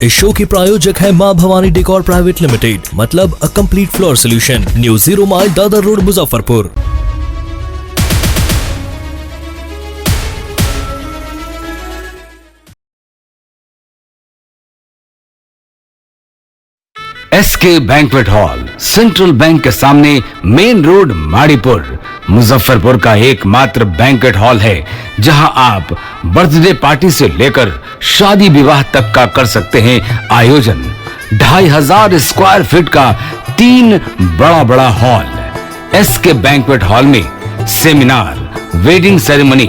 इस शो की प्रायोजक है मां भवानी डेकोर प्राइवेट लिमिटेड, मतलब a complete floor solution, new 0 mile Dadar road, Muzaffarpur. SK banquet hall, central bank के सामने, मेन रोड, माड़ीपुर, मुजफ्फरपुर का एकमात्र बैंक्वेट हॉल है जहां आप बर्थडे पार्टी से लेकर शादी विवाह तक का कर सकते हैं आयोजन। 2500 स्क्वायर फीट का 3 बड़ा हॉल। एसके बैंक्वेट हॉल में seminar, wedding ceremony,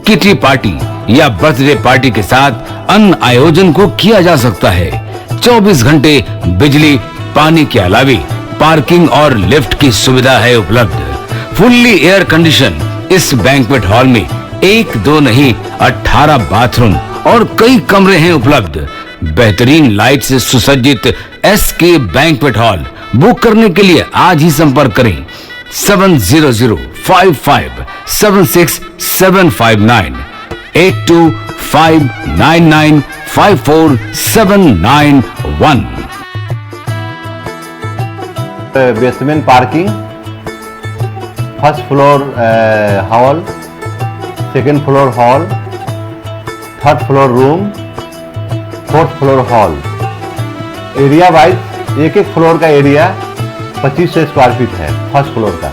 kitty party या बर्थडे पार्टी के साथ अन्य आयोजन को किया जा सकता है। 24 घंटे बिजली पानी के अलावे पार्किंग और लिफ्ट की सुविधा है उपलब्ध। फुल्ली एयर कंडीशन इस बैंक्वेट हॉल में 1, 2 नहीं 18 बाथरूम और कई कमरे हैं उपलब्ध। बेहतरीन लाइट से सुसज्जित एसके बैंक्वेट हॉल बुक करने के लिए आज ही संपर्क करें 7005576759 8259954791। Basement parking, first floor hall, second floor hall, third floor room, fourth floor hall. Area wise एक फ्लोर का एरिया 2500 स्क्वायर फीट है। फर्स्ट फ्लोर का,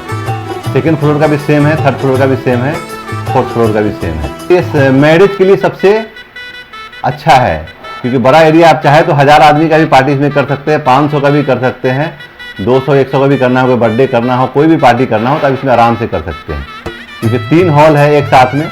सेकेंड फ्लोर का भी सेम है, थर्ड फ्लोर का भी सेम है, फोर्थ फ्लोर का भी सेम है। इस मैरिज के लिए सबसे अच्छा है क्योंकि बड़ा एरिया, आप चाहे तो 1000 आदमी का भी पार्टी इसमें कर सकते हैं, 500 का भी कर सकते हैं, 200-100 का भी करना हो, कोई बर्थडे करना हो, कोई भी पार्टी करना हो तो आप इसमें आराम से कर सकते हैं क्योंकि 3 हॉल है एक साथ में।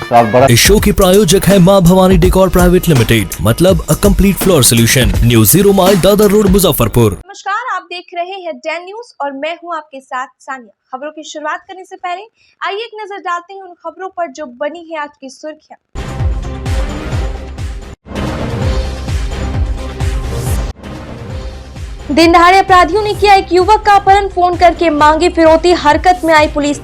तो आप बड़ा। इस शो की प्रायोजक है मां भवानी डेकोर प्राइवेट लिमिटेड, मतलब a complete floor solution, new 0 mile Dadar road, Muzaffarpur. नमस्कार, आप देख रहे हैं डैन न्यूज और मैं हूं आपके साथ सानिया। खबरों की शुरुआत करने से पहले आइए एक नजर डालते हैं उन खबरों पर जो बनी है आज की सुर्खियां। दिन दहाड़े अपराधियों ने किया एक युवक का अपहरण, फोन करके मांगी फिरौती, हरकत में आई पुलिस।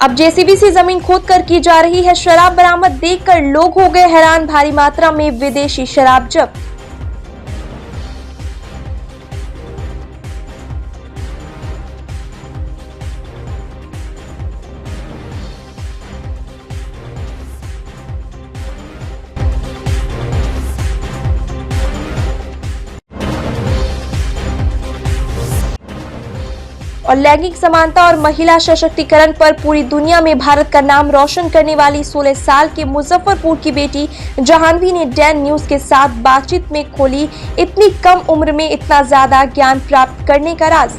अब जेसीबी से जमीन खोदकर की जा रही है शराब बरामद, देखकर लोग हो गए हैरान, भारी मात्रा में विदेशी शराब जब्त। और लैंगिक समानता और महिला सशक्तिकरण पर पूरी दुनिया में भारत का नाम रोशन करने वाली 16 साल के मुजफ्फरपुर की बेटी जहानवी ने डैन न्यूज के साथ बातचीत में खोली इतनी कम उम्र में इतना ज्यादा ज्ञान प्राप्त करने का राज।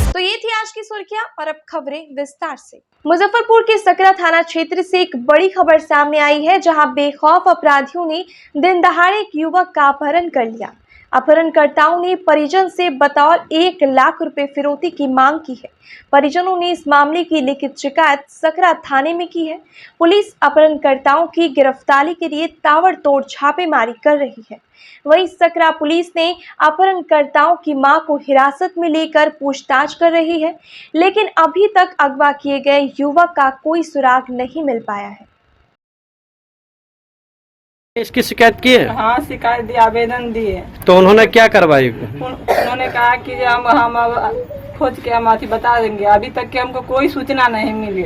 तो ये थी आज की सुर्खियां और अब खबरें विस्तार से। मुजफ्फरपुर के सकरा थाना क्षेत्र से एक बड़ी खबर सामने आई है जहां बेखौफ अपराधियों ने दिन दहाड़े एक युवक का अपहरण कर लिया। अपहरणकर्ताओं ने परिजन से बतौर 1 लाख रुपए फिरौती की मांग की है। परिजनों ने इस मामले की लिखित शिकायत सकरा थाने में की है। पुलिस अपहरणकर्ताओं की गिरफ्तारी के लिए ताबड़तोड़ छापेमारी कर रही है। वहीं सकरा पुलिस ने अपहरणकर्ताओं की मां को हिरासत में लेकर पूछताछ कर रही है, लेकिन अभी तक अगवा किए गए युवक का कोई सुराग नहीं मिल पाया है। इसकी शिकायत की है? हाँ, शिकायत दी, आवेदन दिए। तो उन्होंने क्या करवाई? उन्होंने कहा कि हम खोज के हम अथी बता देंगे। अभी तक के हमको कोई सूचना नहीं मिली।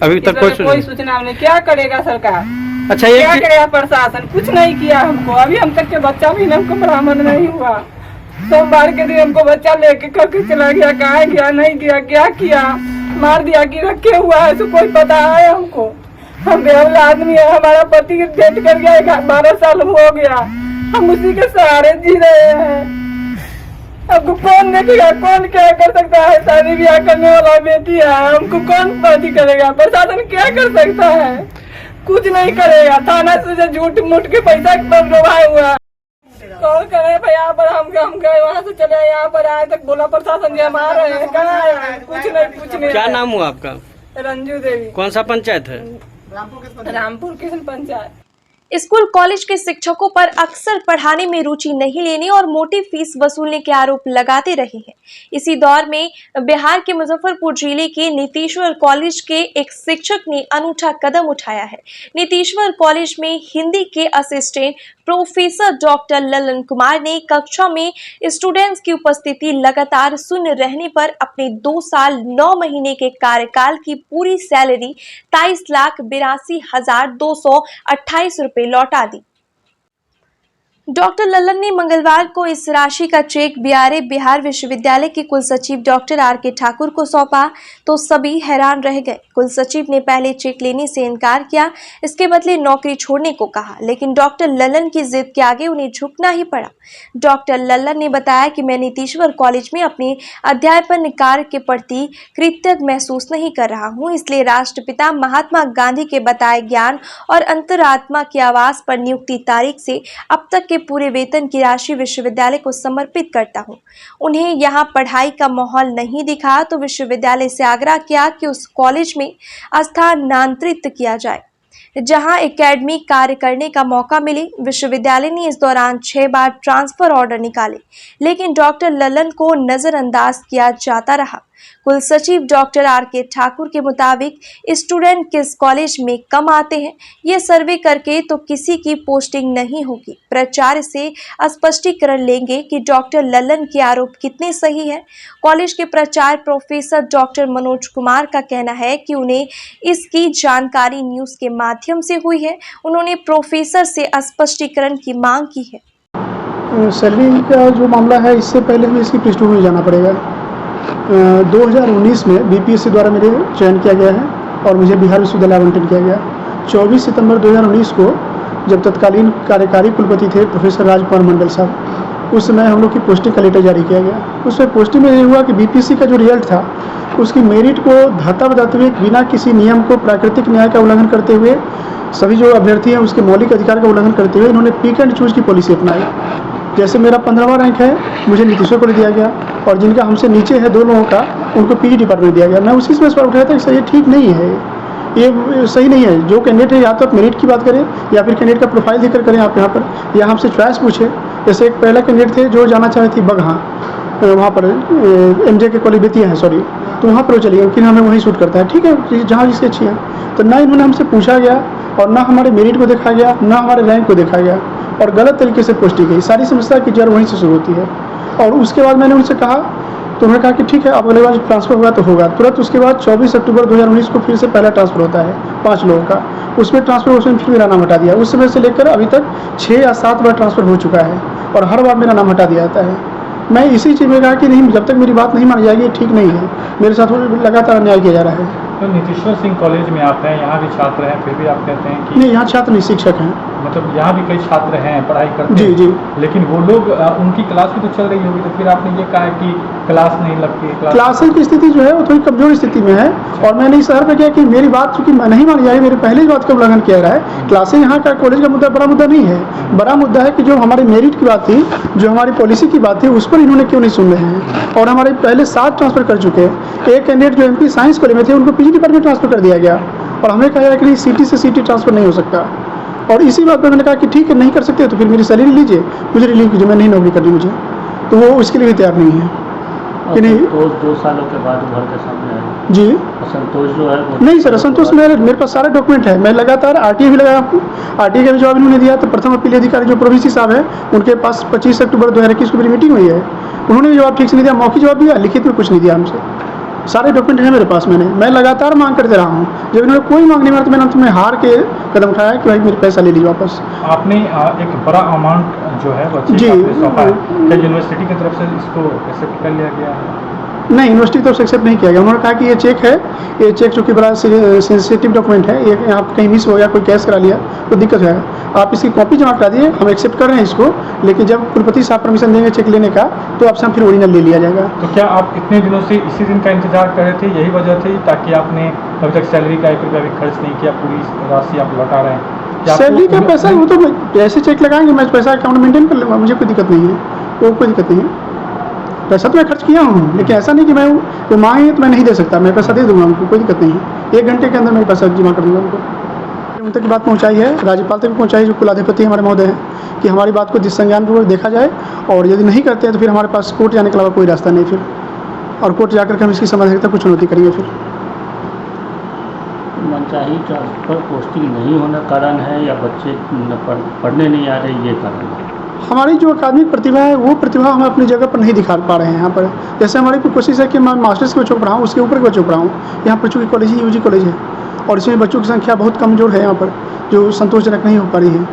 अभी तक कोई सूचना नहीं। क्या करेगा सरकार? अच्छा, क्या करेगा प्रशासन? कुछ नहीं किया हमको। अभी हम तक के बच्चा भी हमको ब्राह्मण नहीं हुआ। सोमवार के दिन हमको बच्चा लेके करके चला गया, कहाँ गया नहीं गया, क्या किया, मार दिया कि रखे हुआ है, तो कोई पता है हमको? हम बेहद आदमी है, हमारा पति डेथ कर गया, 12 साल हो गया, हम उसी के सहारे जी रहे हैं। अब कौन देखेगा, कौन क्या कर सकता है? शादी ब्याह करने वाला बेटी है, हमको कौन पति करेगा? प्रशासन क्या कर सकता है? कुछ नहीं करेगा। थाना से झूठ मूठ के पैसा डुबाया हुआ है। कॉल करे भाई यहाँ पर हम गए वहाँ से चले यहाँ पर आए तक बोला प्रशासन जी हम आ रहे हैं, कहाँ आए हैं, कुछ नहीं। क्या नाम हुआ आपका? रंजू देवी। कौन सा पंचायत है? रामपुर कृष्ण पंचायत। स्कूल कॉलेज के शिक्षकों पर अक्सर पढ़ाने में रुचि नहीं लेने और मोटी फीस वसूलने के आरोप लगाते रहे हैं। इसी दौर में बिहार के मुजफ्फरपुर जिले के नीतीश्वर कॉलेज के एक शिक्षक ने अनूठा कदम उठाया है। नीतीश्वर कॉलेज में हिंदी के assistant professor doctor Lalan Kumar ने कक्षा में स्टूडेंट्स की उपस्थिति लगातार शून्य रहने पर अपने 2 साल 9 महीने के कार्यकाल की पूरी सैलरी 23,82,228 रुपए लौटा दी। डॉक्टर लल्लन ने मंगलवार को इस राशि का चेक बीआरए बिहार विश्वविद्यालय के कुलसचिव डॉक्टर आर.के. ठाकुर को सौंपा तो सभी हैरान रह गए। कुलसचिव ने पहले चेक लेने से इनकार किया, इसके बदले नौकरी छोड़ने को कहा, लेकिन डॉक्टर लल्लन की जिद के आगे उन्हें झुकना ही पड़ा। डॉक्टर लल्लन ने बताया कि मैं नीतीश्वर कॉलेज में अपने अध्यापन कार्य के प्रति कृतज्ञ महसूस नहीं कर रहा हूँ, इसलिए राष्ट्रपिता महात्मा गांधी के बताए ज्ञान और अंतरात्मा की आवाज पर नियुक्ति तारीख से अब तक के पूरे वेतन की राशि विश्वविद्यालय को समर्पित करता हूं। उन्हें यहां पढ़ाई का माहौल नहीं दिखा तो विश्वविद्यालय से आग्रह किया कि उस कॉलेज में स्थानांतरित किया जाए जहां एकेडमिक कार्य करने का मौका मिले। विश्वविद्यालय ने इस दौरान 6 बार ट्रांसफर ऑर्डर निकाले, लेकिन डॉक्टर लल्लन को नजरअंदाज किया जाता रहा। कुलसचिव डॉक्टर आर.के. ठाकुर के मुताबिक स्टूडेंट किस कॉलेज में कम आते हैं, ये सर्वे करके तो किसी की पोस्टिंग नहीं होगी। प्राचार्य से स्पष्टीकरण लेंगे कि डॉक्टर लल्लन के आरोप कितने सही है। कॉलेज के प्राचार्य प्रोफेसर डॉक्टर मनोज कुमार का कहना है कि उन्हें इसकी जानकारी न्यूज के माध्यम से हुई है। उन्होंने प्रोफेसर से स्पष्टीकरण की मांग की है। सैलरी का जो मामला है, इससे पहले हमें इसकी पृष्ठभूमि में जाना पड़ेगा। 2019 में बीपीएससी द्वारा मेरे चयन किया गया है और मुझे बिहार विश्वविद्यालय आवंटन किया गया। 24 सितंबर 2019 को जब तत्कालीन कार्यकारी कुलपति थे प्रोफेसर राजकुमार मंडल साहब, उस समय हम लोग की पोस्टिंग का लेटर जारी किया गया। उसमें पोस्टिंग में ये हुआ कि बीपीएससी का जो रिजल्ट था उसकी मेरिट को धत्ता बताते हुए, बिना किसी नियम को प्राकृतिक न्याय का उल्लंघन करते हुए, सभी जो अभ्यर्थी हैं उसके मौलिक अधिकार का उल्लंघन करते हुए इन्होंने पिक एंड चूज की पॉलिसी अपनाई। जैसे मेरा 15वां रैंक है, मुझे नीतीश्वर को दिया गया और जिनका हमसे नीचे है 2 लोगों का, उनको पीजी डिपार्टमेंट दिया गया। मैं उसी समय पर उठाया था कि ये ठीक नहीं है, ये सही नहीं है। जो कैंडिडेट है या तो आप मेरिट की बात करें या फिर कैंडिडेट का प्रोफाइल देखकर करें आप यहाँ पर, या हमसे चॉइस पूछे। जैसे एक पहला कैंडिडेट थे जो जाना चाहे थी बगहा, वहाँ पर एमजे के कॉलेज बेतिया है सॉरी, तो वहाँ पर वो चलिए कि हमें वहीं शूट करता है, ठीक है, जहाँ जिसकी अच्छी है। तो ना इन्होंने हमसे पूछा गया और ना हमारे मेरिट को देखा गया, ना हमारे रैंक को देखा गया और गलत तरीके से पोस्टिंग गई। सारी समस्या की जड़ वहीं से शुरू होती है। और उसके बाद मैंने उनसे कहा, तो उन्होंने कहा कि ठीक है, अब अगले बार ट्रांसफर होगा तो होगा। तुरंत उसके बाद 24 अक्टूबर 2019 को फिर से पहला ट्रांसफर होता है 5 लोगों का। उसमें ट्रांसफर उसमें फिर मेरा नाम हटा दिया। उस समय से लेकर अभी तक 6 या 7 बार ट्रांसफर हो चुका है और हर बार मेरा नाम हटा दिया जाता है। मैं इसी चीज़ में कहा कि नहीं, जब तक मेरी बात नहीं मानी जाएगी ठीक नहीं है। मेरे साथ लगातार अन्याय किया जा रहा है। तो नीतीश्वर सिंह कॉलेज में आप हैं, यहाँ भी छात्र हैं, फिर भी आप कहते हैं कि नहीं, यहाँ छात्र नहीं, शिक्षक हैं। मतलब यहाँ भी कई छात्र हैं, पढ़ाई करते जी हैं, जी, लेकिन वो लोग उनकी क्लास भी तो चल रही होगी, तो फिर आपने ये कहा कि क्लास नहीं लगती है। क्लासेस की स्थिति जो है वो थोड़ी कमजोर स्थिति में है और मैंने इस शहर पर किया कि मेरी बात चूंकि नहीं मानी जाएगी, मेरे पहले ही बात का उल्लंघन किया रहा है। क्लासेस यहाँ का कॉलेज का मुद्दा बड़ा मुद्दा नहीं है। बड़ा मुद्दा है कि जो हमारे मेरिट की बात थी, जो हमारी पॉलिसी की बात थी, उस पर इन्होंने क्यों नहीं सुन रहे हैं। और हमारे पहले 7 ट्रांसफर कर चुके हैं। एक कैंडिडेट जो एमपी साइंस कॉलेज में थे उनको पीजी डिपार्टमेंट ट्रांसफर कर दिया गया और हमें कहा गया कि नहीं, सिटी से सिटी ट्रांसफर नहीं हो सकता। और इसी बात पर मैंने कहा कि ठीक है, नहीं कर सकते तो फिर मेरी सैलरी लीजिए, मुझे रिलीव कीजिए, मैं नहीं नौकरी करनी मुझे। तो वो उसके लिए भी तैयार नहीं है कि नहीं। 2 सालों के बाद घर के सामने आए जी, असंतोष जो है वो नहीं सर, असंतोष मेरे पास सारे डॉक्यूमेंट है। मैं लगातार आरटीए भी लगाया आपको, आरटीए का भी जवाब इन्होंने दिया। तो प्रथम अपील अधिकारी जो प्रोविंसी साहब है, उनके पास 25 अक्टूबर 2021 को मेरी मीटिंग हुई है, उन्होंने भी जवाब ठीक से नहीं दिया। मौखिक जवाब दिया, लिखित में कुछ नहीं दिया हमसे। सारे डॉक्यूमेंट हैं मेरे पास। मैं लगातार मांग करते रहा हूँ। जब इन्होंने कोई मांग नहीं मारा तो मैंने अंत में हार के कदम उठाया कि भाई मेरे पैसा ले लीजिए वापस। आपने एक बड़ा अमाउंट जो है वो जी सौंपा है, क्या यूनिवर्सिटी की तरफ से इसको एक्सेप्ट कर लिया गया है? नहीं, यूनिवर्सिटी की तरफ से एक्सेप्ट नहीं किया गया। उन्होंने कहा कि ये चेक है, ये चेक चूँकि बड़ा सेंसिटिव डॉक्यूमेंट है, ये आप कहीं मिस हो गया, कोई कैश करा लिया तो दिक्कत है। आप इसकी कॉपी जमा करा दिए, हम एक्सेप्ट कर रहे हैं इसको, लेकिन जब कुलपति साहब परमिशन देंगे चेक लेने का तो आपसे हम फिर ओरिजिनल ले लिया जाएगा। तो क्या आप इतने दिनों से इसी दिन का इंतजार कर रहे थे, यही वजह थी ताकि आपने अभी तक सैलरी का 1 रुपया भी खर्च नहीं किया, पूरी राशि आप लौटा रहे हैं? कि आपको- सैलरी का पैसा वो तो ऐसे चेक लगाएंगे, मैं पैसा अकाउंट मेंटेन कर लूँगा, मुझे कोई दिक्कत नहीं है, वो कोई दिक्कत नहीं है। पैसा तो मैं खर्च किया हूँ, लेकिन ऐसा नहीं कि मैं वो मांगे तो मैं नहीं दे सकता, मैं पैसा दे दूँगा उनको, कोई दिक्कत नहीं है। 1 घंटे के अंदर मैं पैसा जमा कर दूँगा उनको। उन तक बात पहुँचाई है, राज्यपाल तक भी पहुँचाई, जो कुलाधिपति हमारे महोदय हैं, कि हमारी बात को जिस संज्ञानपूर्वक देखा जाए, और यदि नहीं करते हैं तो फिर हमारे पास कोर्ट जाने के अलावा कोई रास्ता नहीं फिर, और कोर्ट जाकर के हम इसकी समाधान तक कुछ चुनौती करेंगे फिर। मनचाही ट्रांसफर पोस्टिंग नहीं होना कारण है या बच्चे पढ़ने नहीं आ रहे, ये कारण है? हमारी जो अकादमिक प्रतिभा है, वो प्रतिभा हम अपनी जगह पर नहीं दिखा पा रहे हैं यहाँ पर। जैसे हमारी कोशिश है कि मैं मास्टर्स के बच्चों को पढ़ाऊँ, उसके ऊपर के बच्चों को पढ़ाऊँ। यहाँ पर चूँकि कॉलेज ही यूजी कॉलेज है, और इसमें बच्चों की संख्या बहुत कमज़ोर है यहाँ पर, जो संतोषजनक नहीं हो पा रही है,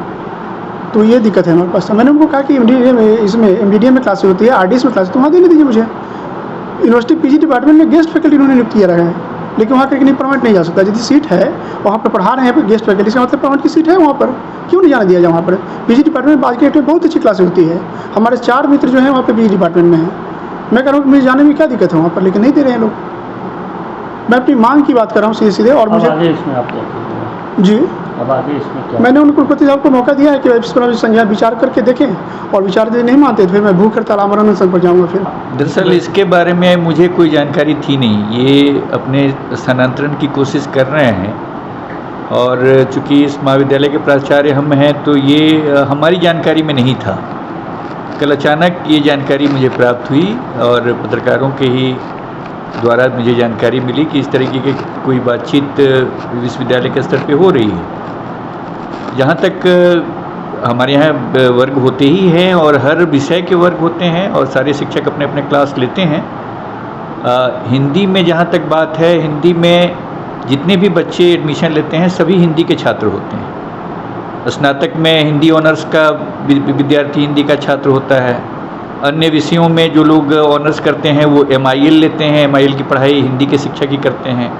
तो ये दिक्कत है हमारे पास। मैंने उनको कहा कि MDDA में क्लासेस होती है, RDS में क्लास, तो वहाँ देने दीजिए मुझे। यूनिवर्सिटी PG डिपार्टमेंट में गेस्ट फैकल्टी उन्होंने नियुक्त किया रहा है, लेकिन वहाँ कहीं परमानेंट नहीं जा सकता। यदि सीट है वहाँ पर पढ़ा रहे हैं गेस्ट फैकल्टी से, मतलब परमानेंट की सीट है वहाँ पर, क्यों नहीं जाने दिया जाए वहाँ पर। PG डिपार्टमेंट में आज के डेट में बहुत अच्छी क्लासेस होती है। हमारे 4 मित्र जो हैं वहाँ पर PG डिपार्टमेंट में हैं। मैं कह रहा हूँ कि मुझे जाने में क्या दिक्कत है वहाँ पर, लेकिन नहीं दे रहे हैं लोग। मैं अपनी मांग की बात कर रहा हूँ सीधे सीधे। और मुझे आगे इसमें आप क्या करेंगे? जी, अब आगे इसमें क्या? मैंने उनको कुलपति साहब को मौका दिया है कि इस पर संज्ञान विचार करके देखें, और विचार यदि नहीं मानते तो फिर मैं भूख हड़ताल आमरण अनशन पर जाऊँगा फिर। दरअसल इसके बारे में मुझे कोई जानकारी थी नहीं, ये अपने स्थानांतरण की कोशिश कर रहे हैं, और चूंकि इस महाविद्यालय के प्राचार्य हम हैं तो ये हमारी जानकारी में नहीं था। कल अचानक ये जानकारी मुझे प्राप्त हुई, और पत्रकारों के ही द्वारा मुझे जानकारी मिली कि इस तरीके की कोई बातचीत विश्वविद्यालय के स्तर पे हो रही है। जहाँ तक हमारे यहाँ वर्ग होते ही हैं, और हर विषय के वर्ग होते हैं, और सारे शिक्षक अपने अपने क्लास लेते हैं। हिंदी में जहाँ तक बात है, हिंदी में जितने भी बच्चे एडमिशन लेते हैं सभी हिंदी के छात्र होते हैं। स्नातक में हिंदी ऑनर्स का विद्यार्थी हिंदी का छात्र होता है। अन्य विषयों में जो लोग ऑनर्स करते हैं वो MIL लेते हैं, MIL की पढ़ाई हिंदी के शिक्षक ही करते हैं।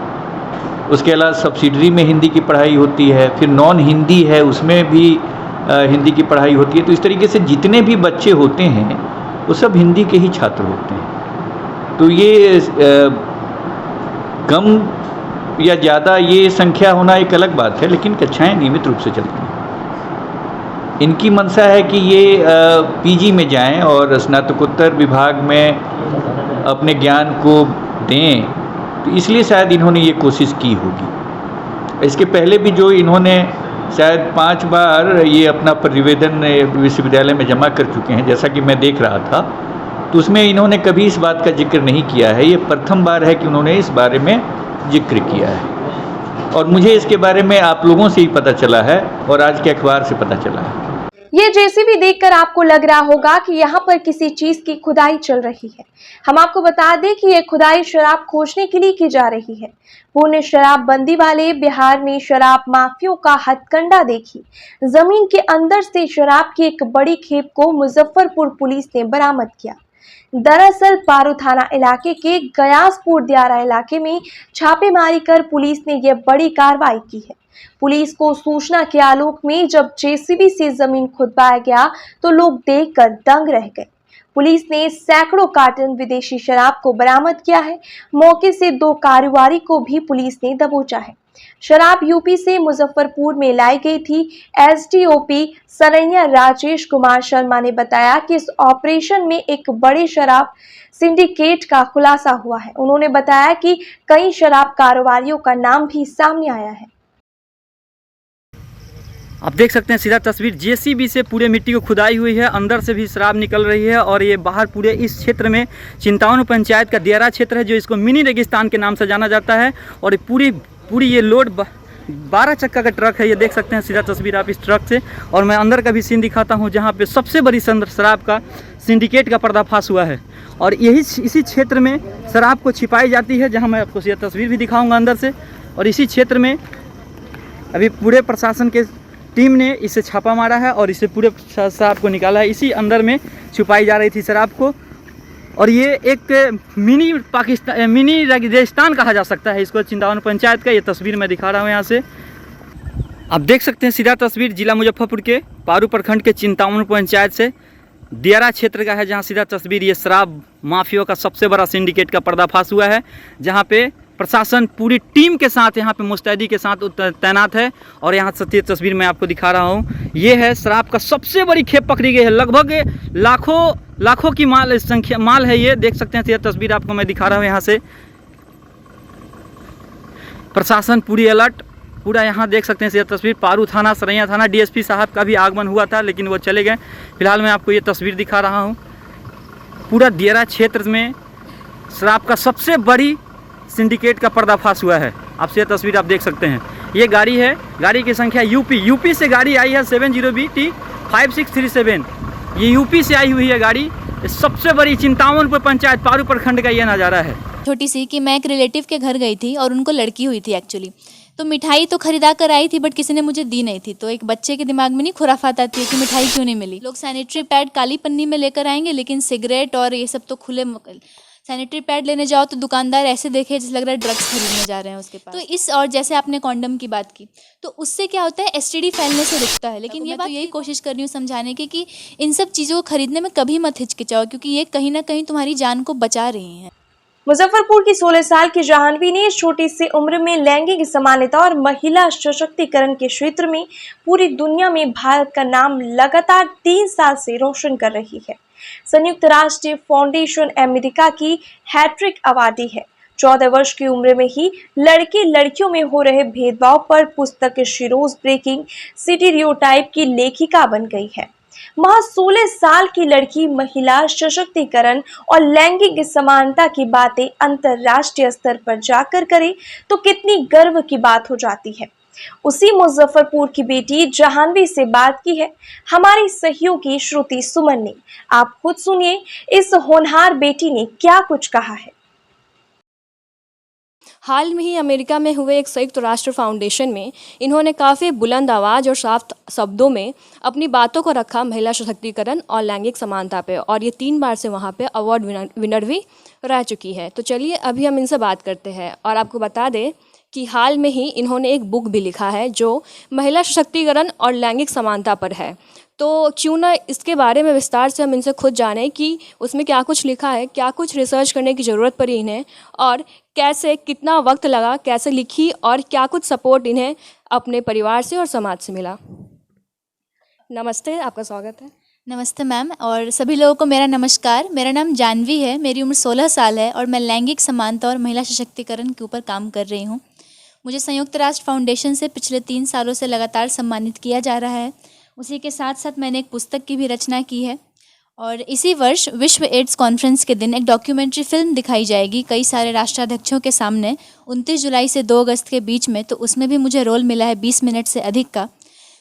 उसके अलावा सब्सिडरी में हिंदी की पढ़ाई होती है, फिर नॉन हिंदी है उसमें भी हिंदी की पढ़ाई होती है। तो इस तरीके से जितने भी बच्चे होते हैं वो सब हिंदी के ही छात्र होते हैं। तो ये कम या ज़्यादा ये संख्या होना एक अलग बात है, लेकिन कक्षाएं नियमित रूप से चलती हैं। इनकी मंशा है कि ये PG में जाएं और स्नातकोत्तर विभाग में अपने ज्ञान को दें, तो इसलिए शायद इन्होंने ये कोशिश की होगी। इसके पहले भी जो इन्होंने शायद 5 बार ये अपना प्रतिवेदन विश्वविद्यालय में जमा कर चुके हैं, जैसा कि मैं देख रहा था, तो उसमें इन्होंने कभी इस बात का जिक्र नहीं किया है। ये प्रथम बार है कि उन्होंने इस बारे में जिक्र किया है, और मुझे इसके बारे में आप लोगों से ही पता चला है और आज के अखबार से पता चला है। ये जेसीबी देखकर आपको लग रहा होगा कि यहाँ पर किसी चीज की खुदाई चल रही है। हम आपको बता दें कि ये खुदाई शराब खोजने के लिए की जा रही है। पूर्ण शराबबंदी वाले बिहार में शराब माफियों का हथकंडा देखिए। जमीन के अंदर से शराब की एक बड़ी खेप को मुजफ्फरपुर पुलिस ने बरामद किया। दरअसल पारू थाना इलाके के गयासपुर दियारा इलाके में छापेमारी कर पुलिस ने यह बड़ी कार्रवाई की है। पुलिस को सूचना के आलोक में जब जेसीबी से जमीन खुदवाया गया तो लोग देखकर दंग रह गए। पुलिस ने सैकड़ों कार्टन विदेशी शराब को बरामद किया है। मौके से 2 कारोबारी को भी पुलिस ने दबोचा है। शराब यूपी से मुजफ्फरपुर में लाई गई थी। SDOP सरैया राजेश कुमार शर्मा ने बताया कि इस ऑपरेशन में एक बड़े शराब सिंडिकेट का खुलासा हुआ है। उन्होंने बताया कि कई शराब कारोबारियों का नाम भी सामने आया है। आप देख सकते हैं सीधा तस्वीर, जेसीबी से पूरे मिट्टी को खुदाई हुई है, अंदर से भी शराब निकल रही है, और ये बाहर पूरे इस क्षेत्र में चिंतावन पंचायत का दियारा क्षेत्र है, जो इसको मिनी रेगिस्तान के नाम से जाना जाता है। और पूरी ये लोड 12 चक्का का ट्रक है। ये देख सकते हैं सीधा तस्वीर आप इस ट्रक से। और मैं अंदर का भी सीन दिखाता हूँ, जहाँ पे सबसे बड़ी शराब का सिंडिकेट का पर्दाफाश हुआ है। और इसी क्षेत्र में शराब को छिपाई जाती है, जहाँ मैं आपको सीधा तस्वीर भी दिखाऊँगा अंदर से। और इसी क्षेत्र में अभी पूरे प्रशासन के टीम ने इसे छापा मारा है और इसे पूरे शराब को निकाला है। इसी अंदर में छुपाई जा रही थी शराब को। और ये एक मिनी रेगिस्तान कहा जा सकता है इसको, चिंतावन पंचायत का। ये तस्वीर मैं दिखा रहा हूँ यहाँ से। आप देख सकते हैं सीधा तस्वीर जिला मुजफ्फरपुर के पारू प्रखंड के चिंतावन पंचायत से दियारा क्षेत्र का है, जहाँ सीधा तस्वीर ये शराब माफियों का सबसे बड़ा सिंडिकेट का पर्दाफाश हुआ है, जहाँ पे प्रशासन पूरी टीम के साथ यहाँ पे मुस्तैदी के साथ तैनात है। और यहाँ से तस्वीर मैं आपको दिखा रहा हूँ, ये है शराब का सबसे बड़ी खेप पकड़ी गई है। लगभग लाखों की माल है ये, देख सकते हैं। ये तस्वीर आपको मैं दिखा रहा हूँ यहाँ से। प्रशासन पूरी अलर्ट, पूरा यहाँ देख सकते हैं ये तस्वीर। पारू थाना, सरैया थाना, डीएसपी साहब का भी आगमन हुआ था लेकिन वो चले गए। फिलहाल मैं आपको ये तस्वीर दिखा रहा हूँ। पूरा दियारा क्षेत्र में शराब का सबसे बड़ी सिंडिकेट का पर्दाफाश हुआ है। आपसे ये तस्वीर आप देख सकते हैं। ये गाड़ी है, गाड़ी की संख्या यूपी से गाड़ी आई है 70BT5637। ये यूपी से आई हुई है गाड़ी। ये सबसे बड़ी चिंतामणपुर पंचायत पारू प्रखंड का ये नज़ारा है। छोटी सी कि मैं एक रिलेटिव के घर गई थी और उनको लड़की हुई थी एक्चुअली। तो मिठाई तो खरीदा कर आई थी बट किसी ने मुझे दी नहीं थी। तो एक बच्चे के दिमाग में नहीं खुराफात आती है कि मिठाई क्यों नहीं मिली। लोग सैनिटरी पैड काली पन्नी में लेकर आएंगे लेकिन सिगरेट और ये सब तो खुले। सैनिटरी पैड लेने जाओ तो दुकानदार ऐसे देखे जैसे लग रहा है ड्रग्स खरीदने जा रहे हैं उसके पास। तो इस और जैसे आपने कॉन्डम की बात की तो उससे क्या होता है, STD फैलने से रुकता है। लेकिन ये बात यही कोशिश कर रही हूँ समझाने की कि इन सब चीज़ों को खरीदने में कभी मत हिचकिचाओ क्योंकि ये कहीं ना कहीं तुम्हारी जान को बचा रही हैं। मुजफ्फरपुर की 16 साल की जाह्नवी ने छोटी सी उम्र में लैंगिक समानता और महिला सशक्तिकरण के क्षेत्र में पूरी दुनिया में भारत का नाम लगातार 3 साल से रोशन कर रही है। संयुक्त राष्ट्र फाउंडेशन अमेरिका की हैट्रिक अवार्डी है। 14 वर्ष की उम्र में ही लड़के लड़कियों में हो रहे भेदभाव पर पुस्तक शिरोज ब्रेकिंग स्टीरियोटाइप की लेखिका बन गई है। महज 16 साल की लड़की महिला सशक्तिकरण और लैंगिक समानता की बातें अंतर्राष्ट्रीय स्तर पर जाकर करे तो कितनी गर्व की बात हो जाती है। उसी मुजफ्फरपुर की बेटी जाह्नवी से बात की है हमारी सहयोगी श्रुति सुमन ने। आप खुद सुनिए इस होनहार बेटी ने क्या कुछ कहा है। हाल में ही अमेरिका में हुए एक संयुक्त राष्ट्र फाउंडेशन में इन्होंने काफ़ी बुलंद आवाज़ और साफ शब्दों में अपनी बातों को रखा महिला सशक्तिकरण और लैंगिक समानता पे। और ये 3 बार से वहाँ पे अवार्ड विनर भी रह चुकी है। तो चलिए अभी हम इनसे बात करते हैं और आपको बता दें कि हाल में ही इन्होंने एक बुक भी लिखा है जो महिला सशक्तिकरण और लैंगिक समानता पर है। तो क्यों ना इसके बारे में विस्तार से हम इनसे खुद जानें कि उसमें क्या कुछ लिखा है, क्या कुछ रिसर्च करने की ज़रूरत पड़ी इन्हें और कैसे, कितना वक्त लगा, कैसे लिखी और क्या कुछ सपोर्ट इन्हें अपने परिवार से और समाज से मिला। नमस्ते, आपका स्वागत है। नमस्ते मैम और सभी लोगों को मेरा नमस्कार। मेरा नाम जाह्नवी है, मेरी उम्र 16 साल है और मैं लैंगिक समानता और महिला सशक्तिकरण के ऊपर काम कर रही हूँ। मुझे संयुक्त राष्ट्र फाउंडेशन से पिछले 3 सालों से लगातार सम्मानित किया जा रहा है। उसी के साथ साथ मैंने एक पुस्तक की भी रचना की है और इसी वर्ष विश्व एड्स कॉन्फ्रेंस के दिन एक डॉक्यूमेंट्री फिल्म दिखाई जाएगी कई सारे राष्ट्राध्यक्षों के सामने 29 जुलाई से 2 अगस्त के बीच में। तो उसमें भी मुझे रोल मिला है 20 मिनट से अधिक का,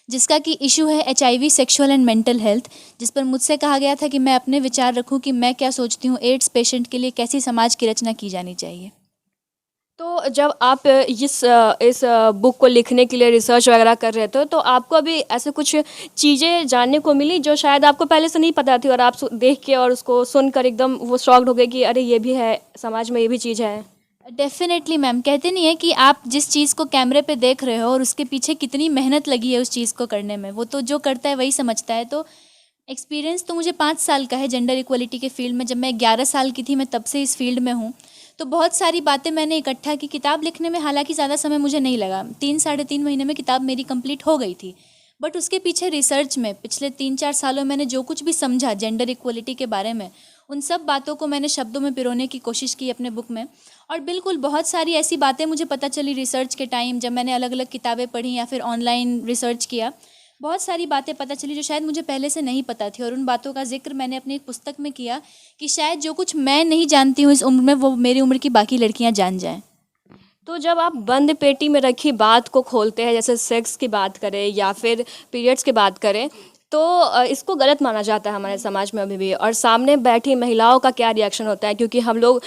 जिसका कि इशू है HIV sexual and mental health, जिस पर मुझसे कहा गया था कि मैं अपने विचार रखूं कि मैं क्या सोचती हूँ एड्स पेशेंट के लिए कैसी समाज की रचना की जानी चाहिए। तो जब आप इस बुक को लिखने के लिए रिसर्च वगैरह कर रहे थे तो आपको अभी ऐसे कुछ चीज़ें जानने को मिली जो शायद आपको पहले से नहीं पता थी और आप देख के और उसको सुनकर एकदम वो शॉक्ड हो गए कि अरे ये भी है, समाज में ये भी चीज़ है। डेफिनेटली मैम, कहते नहीं है कि आप जिस चीज़ को कैमरे पे देख रहे हो और उसके पीछे कितनी मेहनत लगी है उस चीज़ को करने में, वो तो जो करता है वही समझता है। तो एक्सपीरियंस तो मुझे 5 साल का है जेंडर इक्वलिटी के फील्ड में। जब मैं 11 साल की थी मैं तब से इस फील्ड में हूँ। तो बहुत सारी बातें मैंने इकट्ठा की। किताब लिखने में हालांकि ज़्यादा समय मुझे नहीं लगा, 3-3.5 महीने में किताब मेरी कंप्लीट हो गई थी। बट उसके पीछे रिसर्च में पिछले 3-4 सालों मैंने जो कुछ भी समझा जेंडर इक्वलिटी के बारे में, उन सब बातों को मैंने शब्दों में पिरोने की कोशिश की अपने बुक में। और बिल्कुल बहुत सारी ऐसी बातें मुझे पता चली रिसर्च के टाइम, जब मैंने अलग अलग किताबें पढ़ी या फिर ऑनलाइन रिसर्च किया। बहुत सारी बातें पता चली जो शायद मुझे पहले से नहीं पता थी और उन बातों का जिक्र मैंने अपनी एक पुस्तक में किया कि शायद जो कुछ मैं नहीं जानती हूँ इस उम्र में वो मेरी उम्र की बाकी लड़कियाँ जान जाएं। तो जब आप बंद पेटी में रखी बात को खोलते हैं, जैसे सेक्स की बात करें या फिर पीरियड्स की बात करें, तो इसको गलत माना जाता है हमारे समाज में अभी भी। और सामने बैठी महिलाओं का क्या रिएक्शन होता है, क्योंकि हम लोग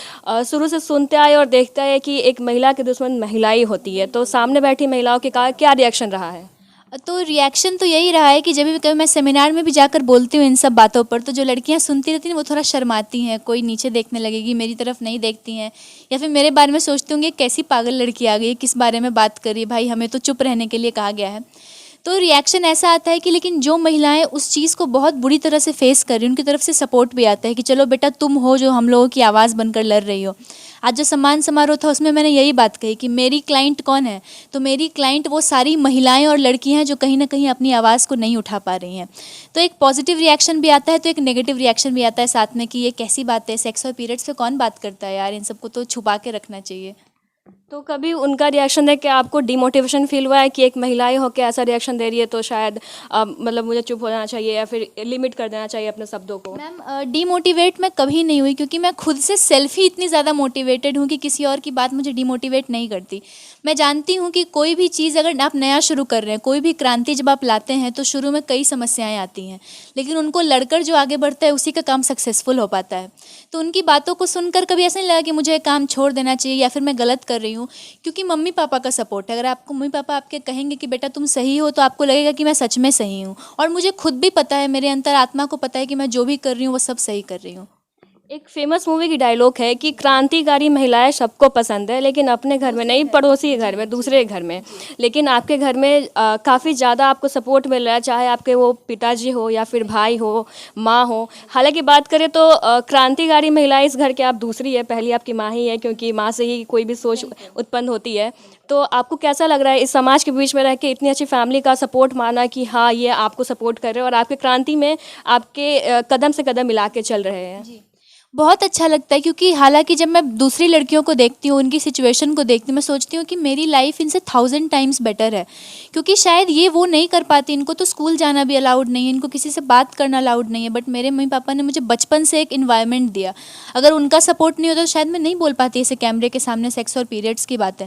शुरू से सुनते आए और देखते हैं कि एक महिला की दुश्मन महिला ही होती है। तो सामने बैठी महिलाओं के क्या रिएक्शन रहा है? तो रिएक्शन तो यही रहा है कि जब भी कभी मैं सेमिनार में भी जाकर बोलती हूँ इन सब बातों पर, तो जो लड़कियाँ सुनती रहती हैं वो थोड़ा शर्माती हैं, कोई नीचे देखने लगेगी, मेरी तरफ नहीं देखती हैं, या फिर मेरे बारे में सोचती होंगी कैसी पागल लड़की आ गई है, किस बारे में बात करी, भाई हमें तो चुप रहने के लिए कहा गया है। तो रिएक्शन ऐसा आता है कि लेकिन जो महिलाएं उस चीज़ को बहुत बुरी तरह से फेस कर रही हैं उनकी तरफ से सपोर्ट भी आता है कि चलो बेटा तुम हो जो हम लोगों की आवाज़ बनकर लड़ रही हो। आज जो सम्मान समारोह था उसमें मैंने यही बात कही कि मेरी क्लाइंट कौन है, तो मेरी क्लाइंट वो सारी महिलाएं और लड़कियां हैं जो कहीं ना कहीं अपनी आवाज़ को नहीं उठा पा रही हैं। तो एक पॉजिटिव रिएक्शन भी आता है तो एक नेगेटिव रिएक्शन भी आता है साथ में कि ये कैसी बात है, सेक्स और पीरियड्स पे कौन बात करता है यार, इन सबको तो छुपा के रखना चाहिए। तो कभी उनका रिएक्शन देख के आपको डिमोटिवेशन फील हुआ है कि एक महिलाएं होकर ऐसा रिएक्शन दे रही है तो शायद मतलब मुझे चुप हो जाना चाहिए या फिर लिमिट कर देना चाहिए अपने शब्दों को? मैम डीमोटिवेट मैं कभी नहीं हुई क्योंकि मैं खुद से सेल्फ ही इतनी ज़्यादा मोटिवेटेड हूँ कि किसी और की बात मुझे डीमोटिवेट नहीं करती। मैं जानती हूँ कि कोई भी चीज़ अगर आप नया शुरू कर रहे हैं, कोई भी क्रांति जब आप लाते हैं तो शुरू में कई समस्याएं आती हैं, लेकिन उनको लड़कर जो आगे बढ़ता है उसी का काम सक्सेसफुल हो पाता है। तो उनकी बातों को सुनकर कभी ऐसा नहीं लगा कि मुझे काम छोड़ देना चाहिए या फिर मैं गलत कर रही हूँ, क्योंकि मम्मी पापा का सपोर्ट है। अगर आपको मम्मी पापा आपके कहेंगे कि बेटा तुम सही हो तो आपको लगेगा कि मैं सच में सही हूँ, और मुझे खुद भी पता है, मेरे अंतर आत्मा को पता है कि मैं जो भी कर रही हूँ वो सब सही कर रही हूँ। एक फेमस मूवी की डायलॉग है कि क्रांतिकारी महिलाएं सबको पसंद है, लेकिन अपने घर में नहीं, पड़ोसी के घर में, दूसरे के घर में। लेकिन आपके घर में काफ़ी ज़्यादा आपको सपोर्ट मिल रहा है, चाहे आपके वो पिताजी हो या फिर भाई हो, माँ हो। हालांकि बात करें तो क्रांतिकारी महिलाएं इस घर के आप दूसरी है, पहली आपकी माँ ही है, क्योंकि माँ से ही कोई भी सोच उत्पन्न होती है। तो आपको कैसा लग रहा है इस समाज के बीच में रह के इतनी अच्छी फैमिली का सपोर्ट माना कि हाँ ये आपको सपोर्ट कर रहे हैं और आपके क्रांति में आपके कदम से कदम मिला के चल रहे हैं? जी, बहुत अच्छा लगता है, क्योंकि हालांकि जब मैं दूसरी लड़कियों को देखती हूँ, उनकी सिचुएशन को देखती हूँ, मैं सोचती हूँ कि मेरी लाइफ इनसे 1000 टाइम्स बेटर है, क्योंकि शायद ये वो नहीं कर पाती, इनको तो स्कूल जाना भी अलाउड नहीं है, इनको किसी से बात करना अलाउड नहीं है, बट मेरे मम्मी पापा ने मुझे बचपन से एक इन्वायरमेंट दिया। अगर उनका सपोर्ट नहीं होता तो शायद मैं नहीं बोल पाती ऐसे कैमरे के सामने सेक्स और पीरियड्स की बातें।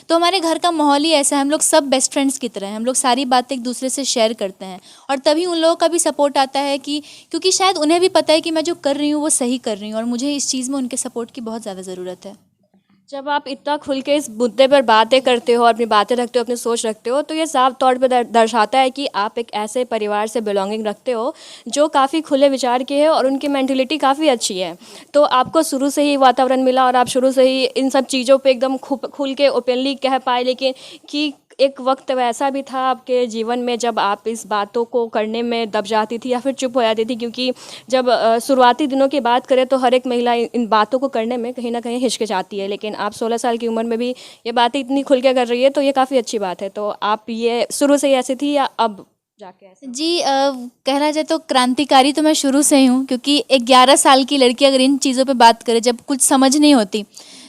तो हमारे घर का माहौल ही ऐसा है, हम लोग सब बेस्ट फ्रेंड्स की तरह हैं, हम लोग सारी बातें एक दूसरे से शेयर करते हैं, और तभी उन लोगों का भी सपोर्ट आता है कि क्योंकि शायद उन्हें भी पता है कि मैं जो कर रही हूँ वो सही कर रही हूँ, और मुझे इस चीज़ में उनके सपोर्ट की बहुत ज़्यादा ज़रूरत है। जब आप इतना खुल के इस मुद्दे पर बातें करते हो, अपनी बातें रखते हो, अपनी सोच रखते हो, तो ये साफ तौर पर दर्शाता है कि आप एक ऐसे परिवार से बिलोंगिंग रखते हो जो काफ़ी खुले विचार के है और उनकी मेंटलिटी काफ़ी अच्छी है। तो आपको शुरू से ही वातावरण मिला और आप शुरू से ही इन सब चीज़ों पे एकदम खुल के ओपनली कह पाए। लेकिन कि एक वक्त वैसा भी था आपके जीवन में जब आप इस बातों को करने में दब जाती थी या फिर चुप हो जाती थी, क्योंकि जब शुरुआती दिनों की बात करें तो हर एक महिला इन बातों को करने में कहीं ना कहीं हिचकिचाती है, लेकिन आप 16 साल की उम्र में भी ये बातें इतनी खुल के कर रही है तो ये काफ़ी अच्छी बात है। तो आप ये शुरू से ही ऐसी थी या अब जाके ऐसे? जी कहना चाहे तो क्रांतिकारी तो मैं शुरू से ही हूँ, क्योंकि एक 11 साल की लड़की अगर इन चीज़ों पर बात करे जब कुछ समझ नहीं होती,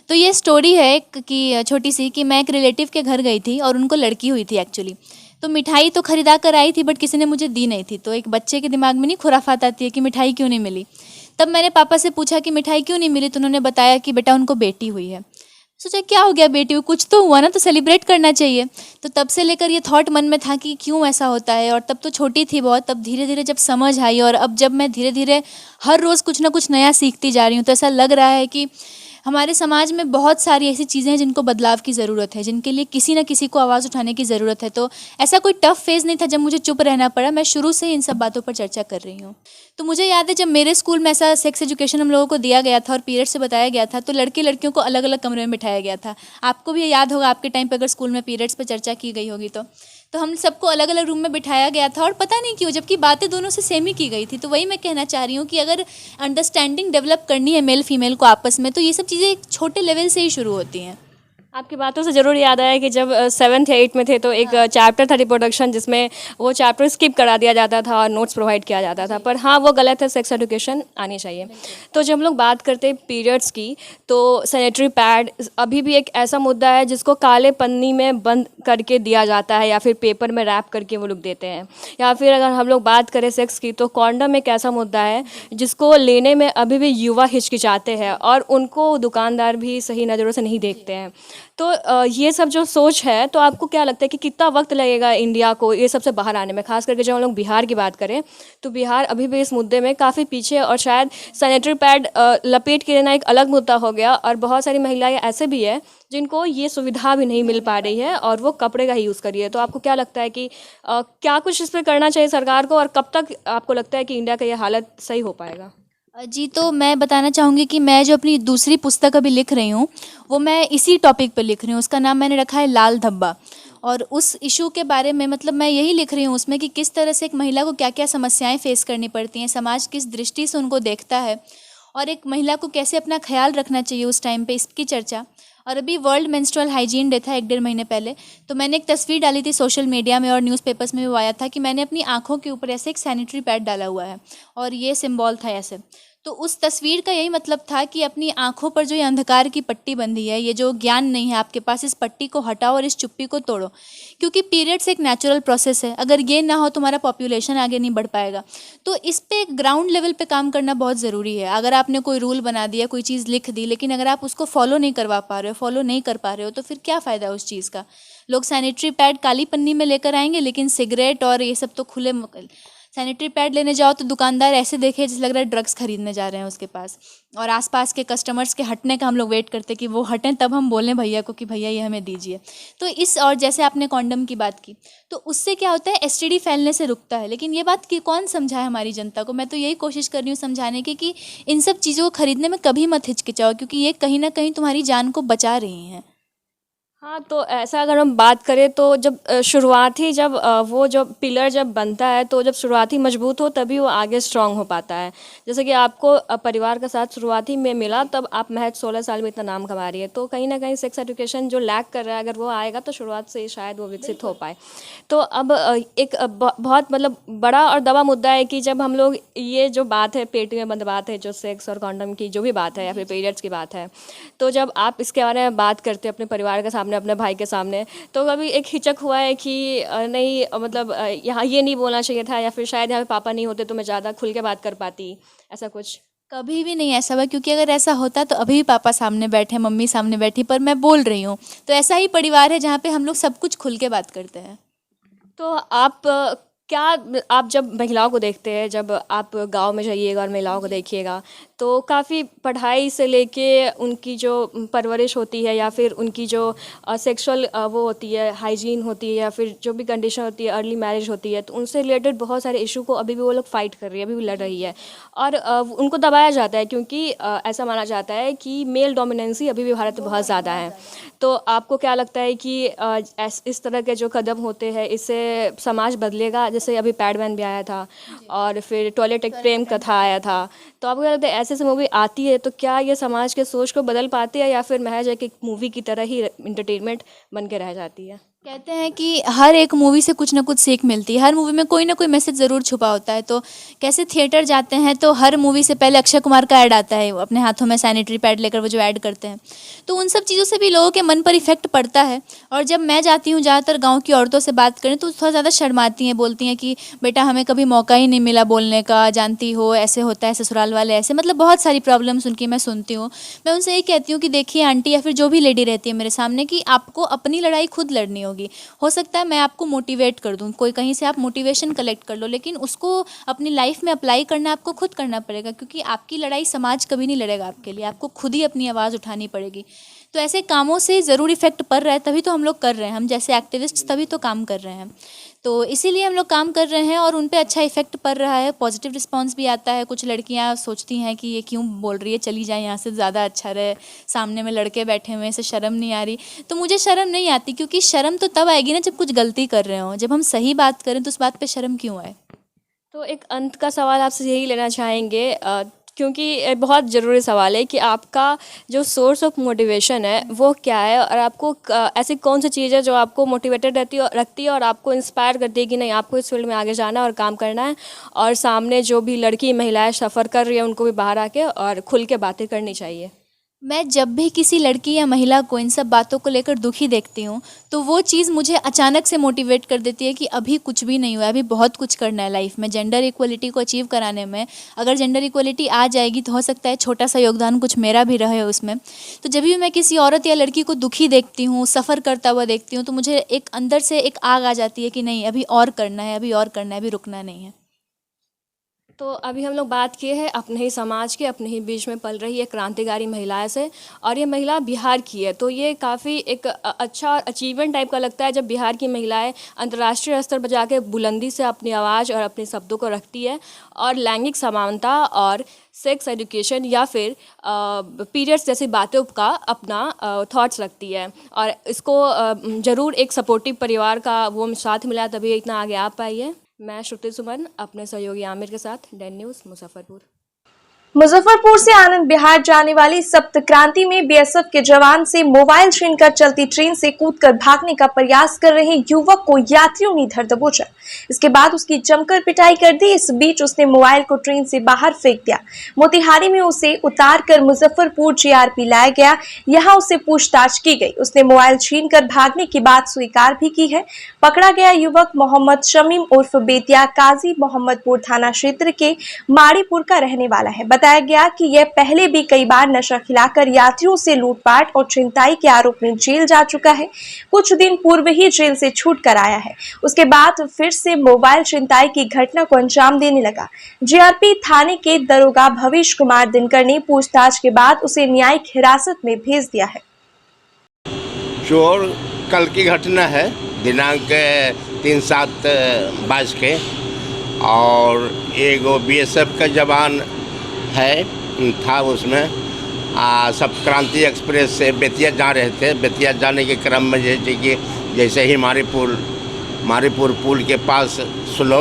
तो ये स्टोरी है कि छोटी सी कि मैं एक रिलेटिव के घर गई थी और उनको लड़की हुई थी एक्चुअली। तो मिठाई तो खरीदा कर आई थी बट किसी ने मुझे दी नहीं थी। तो एक बच्चे के दिमाग में नहीं खुराफात आती है कि मिठाई क्यों नहीं मिली। तब मैंने पापा से पूछा कि मिठाई क्यों नहीं मिली, तो उन्होंने बताया कि बेटा उनको बेटी हुई है। सोचा क्या हो गया, बेटी हुई, कुछ तो हुआ ना, तो सेलिब्रेट करना चाहिए। तो तब से लेकर ये थॉट मन में था कि क्यों ऐसा होता है, और तब तो छोटी थी बहुत। तब धीरे धीरे जब समझ आई और अब जब मैं धीरे धीरे हर रोज़ कुछ ना कुछ नया सीखती जा रही हूँ, तो ऐसा लग रहा है कि हमारे समाज में बहुत सारी ऐसी चीज़ें हैं जिनको बदलाव की ज़रूरत है, जिनके लिए किसी न किसी को आवाज़ उठाने की ज़रूरत है। तो ऐसा कोई टफ फेज़ नहीं था जब मुझे चुप रहना पड़ा, मैं शुरू से ही इन सब बातों पर चर्चा कर रही हूँ। तो मुझे याद है जब मेरे स्कूल में ऐसा सेक्स एजुकेशन हम लोगों को दिया गया था और पीरियड से बताया गया था, तो लड़के लड़कियों को अलग अलग कमरे में बिठाया गया था। आपको भी याद होगा, आपके टाइम पर अगर स्कूल में पीरियड्स पर चर्चा की गई होगी तो हम सबको अलग अलग रूम में बिठाया गया था, और पता नहीं क्यों, जबकि बातें दोनों से सेम ही की गई थी। तो वही मैं कहना चाह रही हूँ कि अगर अंडरस्टैंडिंग डेवलप करनी है मेल फीमेल को आपस में, तो ये सब चीज़ें एक छोटे लेवल से ही शुरू होती हैं। आपकी बातों से ज़रूर याद आया कि जब 7th या 8th में थे तो एक चैप्टर था रिप्रोडक्शन, जिसमें वो चैप्टर स्किप करा दिया जाता था और नोट्स प्रोवाइड किया जाता था। पर हाँ, वो गलत है, सेक्स एजुकेशन आनी चाहिए। तो जब हम लोग बात करते हैं पीरियड्स की, तो सैनिटरी पैड अभी भी एक ऐसा मुद्दा है जिसको काले पन्नी में बंद करके दिया जाता है या फिर पेपर में रैप करके वो लोग देते हैं। या फिर अगर हम लोग बात करें सेक्स की, तो कॉन्डम एक ऐसा मुद्दा है जिसको लेने में अभी भी युवा हिचकिचाते हैं और उनको दुकानदार भी सही नज़रों से नहीं देखते हैं। तो ये सब जो सोच है, तो आपको क्या लगता है कि कितना वक्त लगेगा इंडिया को ये सबसे बाहर आने में? खास करके जब हम लोग बिहार की बात करें तो बिहार अभी भी इस मुद्दे में काफ़ी पीछे है, और शायद सैनिटरी पैड लपेट के लेना एक अलग मुद्दा हो गया। और बहुत सारी महिलाएं ऐसे भी है जिनको ये सुविधा भी नहीं मिल पा रही है और वो कपड़े का ही यूज़ करिए। तो आपको क्या लगता है कि क्या कुछ इस पर करना चाहिए सरकार को, और कब तक आपको लगता है कि इंडिया का ये हालत सही हो पाएगा? जी, तो मैं बताना चाहूँगी कि मैं जो अपनी दूसरी पुस्तक अभी लिख रही हूँ वो मैं इसी टॉपिक पर लिख रही हूँ। उसका नाम मैंने रखा है लाल धब्बा। और उस इशू के बारे में मतलब मैं यही लिख रही हूँ उसमें कि किस तरह से एक महिला को क्या क्या समस्याएं फेस करनी पड़ती हैं, समाज किस दृष्टि से उनको देखता है और एक महिला को कैसे अपना ख्याल रखना चाहिए उस टाइम पे, इसकी चर्चा। और अभी वर्ल्ड मेंस्ट्रुअल हाइजीन डे था 1-1.5 महीने पहले, तो मैंने एक तस्वीर डाली थी सोशल मीडिया में और न्यूज़पेपर्स में भी आया था कि मैंने अपनी आँखों के ऊपर ऐसे एक सैनिटरी पैड डाला हुआ है और ये सिंबल था ऐसे। तो उस तस्वीर का यही मतलब था कि अपनी आँखों पर जो ये अंधकार की पट्टी बंधी है, ये जो ज्ञान नहीं है आपके पास, इस पट्टी को हटाओ और इस चुप्पी को तोड़ो, क्योंकि पीरियड्स एक नेचुरल प्रोसेस है। अगर ये ना हो तो हमारा पॉपुलेशन आगे नहीं बढ़ पाएगा। तो इस पे एक ग्राउंड लेवल पे काम करना बहुत ज़रूरी है। अगर आपने कोई रूल बना दिया, कोई चीज़ लिख दी, लेकिन अगर आप उसको फॉलो नहीं करवा पा रहे हो, फॉलो नहीं कर पा रहे हो, तो फिर क्या फ़ायदा उस चीज़ का। लोग सैनिटरी पैड काली पन्नी में लेकर आएंगे, लेकिन सिगरेट और ये सब तो खुले सैनिटरी पैड लेने जाओ तो दुकानदार ऐसे देखे जैसे लग रहा है ड्रग्स खरीदने जा रहे हैं उसके पास, और आसपास के कस्टमर्स के हटने का हम लोग वेट करते कि वो हटें तब हम बोलें भैया को कि भैया ये हमें दीजिए। तो इस और जैसे आपने कॉन्डम की बात की, तो उससे क्या होता है, एसटीडी फैलने से रुकता है। लेकिन ये बात कि कौन समझाए हमारी जनता को। मैं तो यही कोशिश कर रही हूँ समझाने की कि इन सब चीज़ों को खरीदने में कभी मत हिचकिचाओ, क्योंकि ये कहीं ना कहीं तुम्हारी जान को बचा रही हैं। हाँ, तो ऐसा अगर हम बात करें तो जब शुरुआती जब वो जब पिलर जब बनता है तो जब शुरुआती मजबूत हो तभी वो आगे स्ट्रांग हो पाता है। जैसे कि आपको परिवार का साथ शुरुआती में मिला, तब आप महज 16 साल में इतना नाम कमा रही है। तो कहीं ना कहीं सेक्स एजुकेशन जो लैक कर रहा है, अगर वो आएगा तो शुरुआत से शायद वो विकसित हो पाए। तो अब एक बहुत मतलब बड़ा और दबा मुद्दा है कि जब हम लोग ये जो बात है, पेटी में बंद बात है, जो सेक्स और कॉन्डम की जो भी बात है या फिर पीरियड्स की बात है, तो जब आप इसके बारे में बात करते हैं अपने परिवार के सामने, अपने भाई के सामने, तो कभी एक हिचक हुआ है कि नहीं मतलब यहाँ ये नहीं बोलना चाहिए था, या फिर शायद यहाँ पे पापा नहीं होते तो मैं ज़्यादा खुल के बात कर पाती, ऐसा कुछ? कभी भी नहीं ऐसा हुआ, क्योंकि अगर ऐसा होता तो अभी भी पापा सामने बैठे, मम्मी सामने बैठी, पर मैं बोल रही हूँ। तो ऐसा ही परिवार है जहाँ पे हम लोग सब कुछ खुल के बात करते हैं। तो आप जब महिलाओं को देखते हैं, जब आप गांव में जाइएगा और महिलाओं को देखिएगा, तो काफ़ी पढ़ाई से लेके उनकी जो परवरिश होती है या फिर उनकी जो सेक्सुअल वो होती है, हाइजीन होती है, या फिर जो भी कंडीशन होती है, अर्ली मैरिज होती है, तो उनसे रिलेटेड बहुत सारे इशू को अभी भी वो लोग फाइट कर रही है, अभी भी लड़ रही है। और उनको दबाया जाता है क्योंकि ऐसा माना जाता है कि मेल डोमिनेंसी अभी भी भारत में बहुत ज़्यादा है। तो आपको क्या लगता है कि इस तरह के जो कदम होते हैं इससे समाज बदलेगा? जैसे अभी पैड बैन भी आया था और फिर टॉयलेट एक प्रेम कथा आया था, तो आपको क्या लगता है ऐसे मूवी आती है तो क्या ये समाज के सोच को बदल पाती है, या फिर महज एक मूवी की तरह ही एंटरटेनमेंट बन के रह जाती है? कहते हैं कि हर एक मूवी से कुछ ना कुछ सीख मिलती है, हर मूवी में कोई ना कोई मैसेज ज़रूर छुपा होता है। तो कैसे थिएटर जाते हैं तो हर मूवी से पहले अक्षय कुमार का ऐड आता है, अपने हाथों में सैनिटरी पैड लेकर वो जो ऐड करते हैं, तो उन सब चीज़ों से भी लोगों के मन पर इफेक्ट पड़ता है। और जब मैं जाती हूँ ज़्यादातर गाँव की औरतों से बात करें तो थोड़ा ज़्यादा शर्माती हैं, बोलती हैं कि बेटा हमें कभी मौका ही नहीं मिला बोलने का, जानती हो ऐसे होता है, ससुराल वाले ऐसे, मतलब बहुत सारी प्रॉब्लम्स उनकी मैं सुनती हूँ। मैं उनसे यही कहती हूँ कि देखिए आंटी या फिर जो भी लेडी रहती है मेरे सामने, कि आपको अपनी लड़ाई खुद लड़नी होगी। हो सकता है मैं आपको मोटिवेट कर दूं, कोई कहीं से आप मोटिवेशन कलेक्ट कर लो, लेकिन उसको अपनी लाइफ में अप्लाई करना आपको खुद करना पड़ेगा, क्योंकि आपकी लड़ाई समाज कभी नहीं लड़ेगा आपके लिए, आपको खुद ही अपनी आवाज़ उठानी पड़ेगी। तो ऐसे कामों से ज़रूर इफेक्ट पड़ रहा है, तभी तो हम लोग कर रहे हैं, हम जैसे एक्टिविस्ट तभी तो काम कर रहे हैं। तो इसीलिए हम लोग काम कर रहे हैं और उन पे अच्छा इफेक्ट पड़ रहा है, पॉजिटिव रिस्पांस भी आता है। कुछ लड़कियां सोचती हैं कि ये क्यों बोल रही है, चली जाए यहाँ से, ज़्यादा अच्छा रहे, सामने में लड़के बैठे हुए हैं, इसे शर्म नहीं आ रही। तो मुझे शर्म नहीं आती, क्योंकि शर्म तो तब आएगी ना जब कुछ गलती कर रहे हो। जब हम सही बात करें तो उस बात पर शर्म क्यों आए? तो एक अंत का सवाल आपसे यही लेना चाहेंगे, क्योंकि बहुत ज़रूरी सवाल है कि आपका जो सोर्स ऑफ मोटिवेशन है वो क्या है, और आपको ऐसी कौन सी चीज़ है जो आपको मोटिवेटेड रखती है और आपको इंस्पायर करती है कि नहीं आपको इस फील्ड में आगे जाना है और काम करना है, और सामने जो भी लड़की महिलाएं सफ़र कर रही है उनको भी बाहर आके और खुल के बातें करनी चाहिए? मैं जब भी किसी लड़की या महिला को इन सब बातों को लेकर दुखी देखती हूँ तो वो चीज़ मुझे अचानक से मोटिवेट कर देती है कि अभी कुछ भी नहीं हुआ, अभी बहुत कुछ करना है लाइफ में। जेंडर इक्वलिटी को अचीव कराने में, अगर जेंडर इक्वलिटी आ जाएगी तो हो सकता है छोटा सा योगदान कुछ मेरा भी रहे उसमें। तो जब भी मैं किसी औरत या लड़की को दुखी देखती हूँ, सफ़र करता हुआ देखती हूँ, तो मुझे एक अंदर से एक आग आ जाती है कि नहीं अभी और करना है, अभी और करना है, अभी रुकना नहीं है। तो अभी हम लोग बात किए हैं अपने ही समाज के, अपने ही बीच में पल रही एक क्रांतिकारी महिला से, और ये महिला बिहार की है। तो ये काफ़ी एक अच्छा अचीवमेंट टाइप का लगता है जब बिहार की महिलाएं अंतर्राष्ट्रीय स्तर पर जाके बुलंदी से अपनी आवाज़ और अपने शब्दों को रखती है और लैंगिक समानता और सेक्स एजुकेशन या फिर पीरियड्स जैसी बातों का अपना थॉट्स रखती है। और इसको ज़रूर एक सपोर्टिव परिवार का वो साथ मिला तभी इतना आगे आ पाई है। मैं श्रुति सुमन अपने सहयोगी आमिर के साथ, डेन न्यूज़, मुजफ्फरपुर। मुजफ्फरपुर से आनंद विहार जाने वाली सप्त क्रांति में बीएसएफ के जवान से मोबाइल छीनकर चलती ट्रेन से कूदकर भागने का प्रयास कर रहे युवक को यात्रियों ने धर दबोचा। इसके बाद उसकी जमकर पिटाई कर दी। इस बीच उसने मोबाइल को ट्रेन से बाहर फेंक दिया। मोतिहारी में उसे उतारकर मुजफ्फरपुर जीआरपी लाया गया। यहाँ उससे पूछताछ की गई। उसने मोबाइल छीनकर भागने की बात स्वीकार भी की है। पकड़ा गया युवक मोहम्मद शमीम उर्फ बेतिया काजी मोहम्मदपुर थाना क्षेत्र के माड़ीपुर का रहने वाला है। बताया गया कि यह पहले भी कई बार नशा खिलाकर यात्रियों से लूटपाट और छिनताई के आरोप में जेल जा चुका है। कुछ दिन पूर्व ही जेल से छूट कर आया है। उसके बाद फिर से मोबाइल छिनताई की घटना को अंजाम देने लगा। जीआरपी थाने के दरोगा भवेश कुमार दिनकर ने पूछताछ के बाद उसे न्यायिक हिरासत में भेज दिया है। चोर कल की घटना है, दिनांक 3/7/22 के, और एक बीएसएफ का जवान था उसमें सब क्रांति एक्सप्रेस से बेतिया जा रहे थे। बेतिया जाने के क्रम में जैसे ही मारीपुर पुल के पास स्लो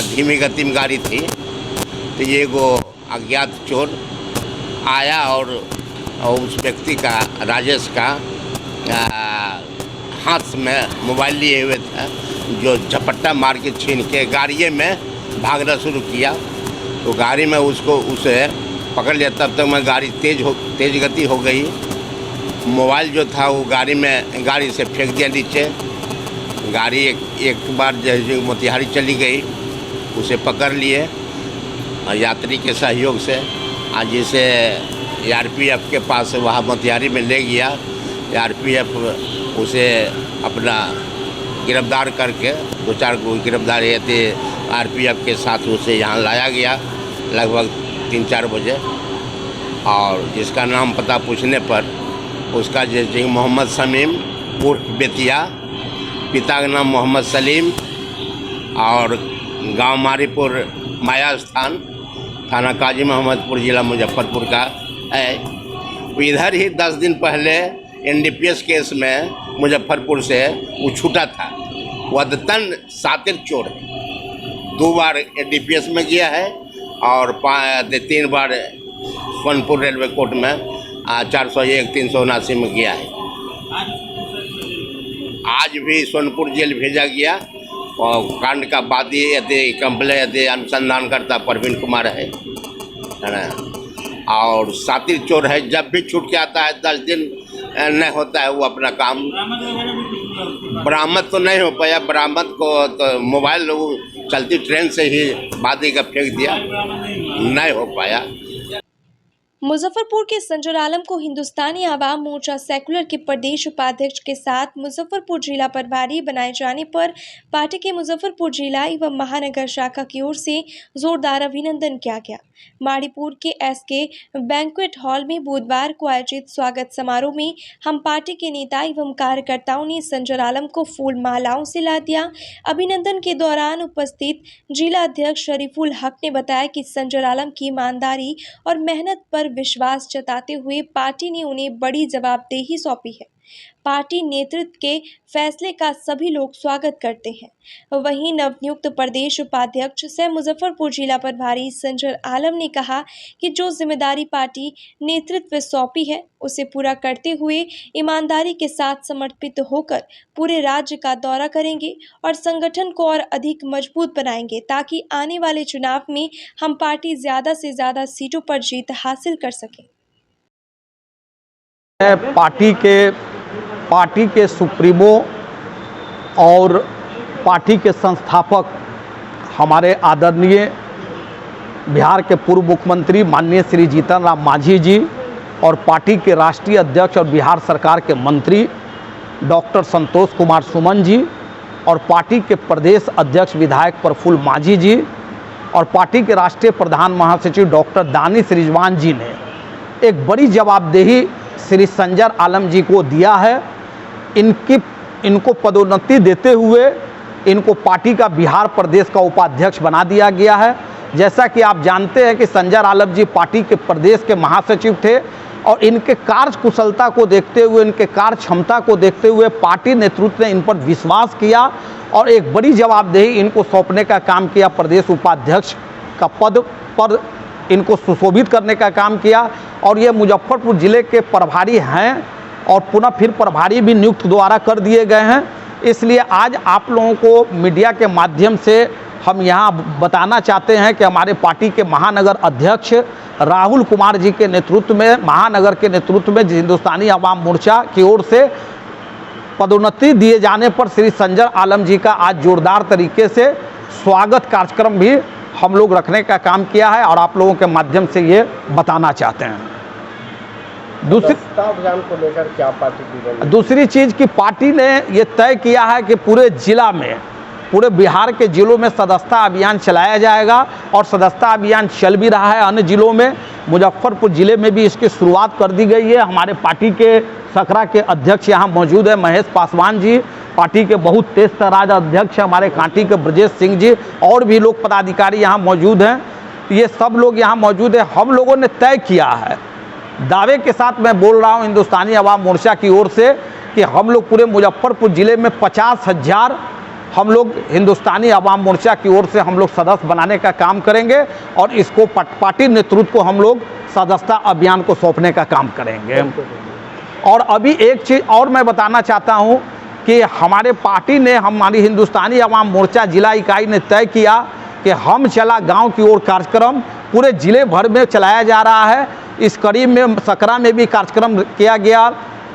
धीमी गति में गाड़ी थी, तो ये वो अज्ञात चोर आया और उस व्यक्ति का, राजेश का, हाथ में मोबाइल लिए हुए था, जो झपट्टा मार के छीन के गाड़ी में भागना शुरू किया। तो गाड़ी में उसे पकड़ लिया। तब तक मैं गाड़ी तेज गति हो गई। मोबाइल जो था वो गाड़ी से फेंक दिया नीचे। गाड़ी एक बार जैसे मोतिहारी चली गई, उसे पकड़ लिए और यात्री के सहयोग से आज इसे आरपीएफ के पास वहाँ मोतिहारी में ले गया। आरपीएफ उसे अपना गिरफ्तार करके 2-4 को गिरफ्तार थे। आरपीएफ के साथ उसे यहाँ लाया गया लगभग 3-4 बजे, और जिसका नाम पता पूछने पर उसका जैसे मोहम्मद शमीम उर्फ बेतिया, पिता का नाम मोहम्मद सलीम, और गांव मारीपुर माया स्थान, थाना काजी मोहम्मदपुर, जिला मुजफ्फरपुर का है। इधर ही 10 दिन पहले एनडीपीएस केस में मुजफ्फरपुर से वो छूटा था। वदतन सातिर चोर है। 2 बार एनडीपीएस में गया है और 3 बार सोनपुर रेलवे कोर्ट में 401-379 में गया है। आज भी सोनपुर जेल भेजा गया और कांड का वादी यदि कंप्लेन यदि अनुसंधान करता परवीन कुमार है ना, और सातिर चोर है। जब भी छूट के आता है 10 दिन नहीं होता है वो अपना काम। बरामद तो नहीं हो पाया। बरामद को तो मोबाइल चलती ट्रेन से ही वादी का फेंक दिया, नहीं हो पाया। मुजफ्फरपुर के संजर आलम को हिंदुस्तानी आवाम मोर्चा सेकुलर के प्रदेश उपाध्यक्ष के साथ मुजफ्फरपुर जिला प्रभारी बनाए जाने पर पार्टी के मुजफ्फरपुर जिला एवं महानगर शाखा की ओर से जोरदार अभिनंदन किया गया। माड़ीपुर के एसके बैंक्वेट हॉल में बुधवार को आयोजित स्वागत समारोह में हम पार्टी के नेता एवं कार्यकर्ताओं ने संजर आलम को फूल मालाओं से ला दिया। अभिनंदन के दौरान उपस्थित जिला अध्यक्ष शरीफुल हक ने बताया कि संजर आलम की ईमानदारी और मेहनत पर विश्वास जताते हुए पार्टी ने उन्हें बड़ी जवाबदेही सौंपी है। पार्टी नेतृत्व के फैसले का सभी लोग स्वागत करते हैं। वहीं नवनियुक्त प्रदेश उपाध्यक्ष सह मुजफ्फरपुर जिला प्रभारी संजर आलम ने कहा कि जो जिम्मेदारी पार्टी नेतृत्व सौंपी है उसे पूरा करते हुए ईमानदारी के साथ समर्पित होकर पूरे राज्य का दौरा करेंगे और संगठन को और अधिक मजबूत बनाएंगे ताकि आने वाले चुनाव में हम पार्टी ज़्यादा से ज़्यादा सीटों पर जीत हासिल कर सकें। पार्टी के सुप्रीमो और पार्टी के संस्थापक हमारे आदरणीय बिहार के पूर्व मुख्यमंत्री माननीय श्री जीतन राम मांझी जी और पार्टी के राष्ट्रीय अध्यक्ष और बिहार सरकार के मंत्री डॉक्टर संतोष कुमार सुमन जी और पार्टी के प्रदेश अध्यक्ष विधायक प्रफुल्ल मांझी जी और पार्टी के राष्ट्रीय प्रधान महासचिव डॉक्टर दानिश रिजवान जी ने एक बड़ी जवाबदेही श्री संजर आलम जी को दिया है। इनको पदोन्नति देते हुए इनको पार्टी का बिहार प्रदेश का उपाध्यक्ष बना दिया गया है। जैसा कि आप जानते हैं कि संजर आलम जी पार्टी के प्रदेश के महासचिव थे और इनके कार्य कुशलता को देखते हुए, इनके कार्य क्षमता को देखते हुए पार्टी नेतृत्व ने इन पर विश्वास किया और एक बड़ी जवाबदेही इनको सौंपने का काम किया। प्रदेश उपाध्यक्ष का पद पर इनको सुशोभित करने का काम किया और ये मुजफ्फरपुर ज़िले के प्रभारी हैं और पुनः फिर प्रभारी भी नियुक्त द्वारा कर दिए गए हैं। इसलिए आज आप लोगों को मीडिया के माध्यम से हम यहाँ बताना चाहते हैं कि हमारे पार्टी के महानगर अध्यक्ष राहुल कुमार जी के नेतृत्व में, महानगर के नेतृत्व में हिंदुस्तानी अवाम मोर्चा की ओर से पदोन्नति दिए जाने पर श्री संजर आलम जी का आज जोरदार तरीके से स्वागत कार्यक्रम भी हम लोग रखने का काम किया है और आप लोगों के माध्यम से ये बताना चाहते हैं। अभियान को लेकर क्या पार्टी की दूसरी चीज़ की पार्टी ने ये तय किया है कि पूरे जिला में, पूरे बिहार के जिलों में सदस्यता अभियान चलाया जाएगा और सदस्यता अभियान चल भी रहा है अन्य जिलों में। मुजफ्फरपुर ज़िले में भी इसकी शुरुआत कर दी गई है। हमारे पार्टी के सकरा के अध्यक्ष यहाँ मौजूद है महेश पासवान जी, पार्टी के बहुत तेज तराज अध्यक्ष हमारे कांटी के ब्रजेश सिंह जी और भी लोग पदाधिकारी यहाँ मौजूद हैं। ये सब लोग यहाँ मौजूद हैं। हम लोगों ने तय किया है, दावे के साथ मैं बोल रहा हूँ हिंदुस्तानी अवाम मोर्चा की ओर से, कि हम लोग पूरे मुजफ्फरपुर ज़िले में 50,000 हम लोग हिंदुस्तानी अवाम मोर्चा की ओर से हम लोग सदस्य बनाने का काम करेंगे और इसको पार्टी नेतृत्व को हम लोग सदस्यता अभियान को सौंपने का काम करेंगे। और अभी एक चीज़ और मैं बताना चाहता हूँ कि हमारे पार्टी ने, हमारी हिंदुस्तानी अवाम मोर्चा जिला इकाई ने तय किया कि हम चला गांव की ओर कार्यक्रम पूरे ज़िले भर में चलाया जा रहा है। इस करीब में सकरा में भी कार्यक्रम किया गया,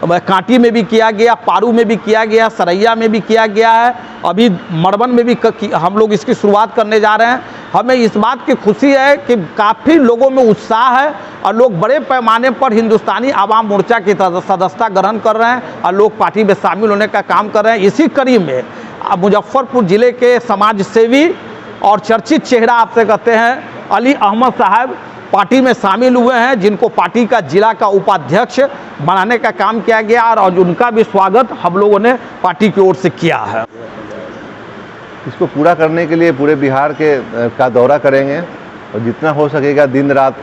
कांटी में भी किया गया, पारू में भी किया गया, सरैया में भी किया गया है, अभी मड़वन में भी हम लोग इसकी शुरुआत करने जा रहे हैं। हमें इस बात की खुशी है कि काफ़ी लोगों में उत्साह है और लोग बड़े पैमाने पर हिंदुस्तानी आवाम मोर्चा की सदस्यता ग्रहण कर रहे हैं और लोग पार्टी में शामिल होने का काम कर रहे हैं। इसी कड़ी में मुजफ्फरपुर ज़िले के समाज सेवी और चर्चित चेहरा आपसे कहते हैं अली अहमद साहब पार्टी में शामिल हुए हैं, जिनको पार्टी का जिला का उपाध्यक्ष बनाने का काम किया गया और उनका भी स्वागत हम लोगों ने पार्टी की ओर से किया है। इसको पूरा करने के लिए पूरे बिहार का दौरा करेंगे और जितना हो सकेगा दिन रात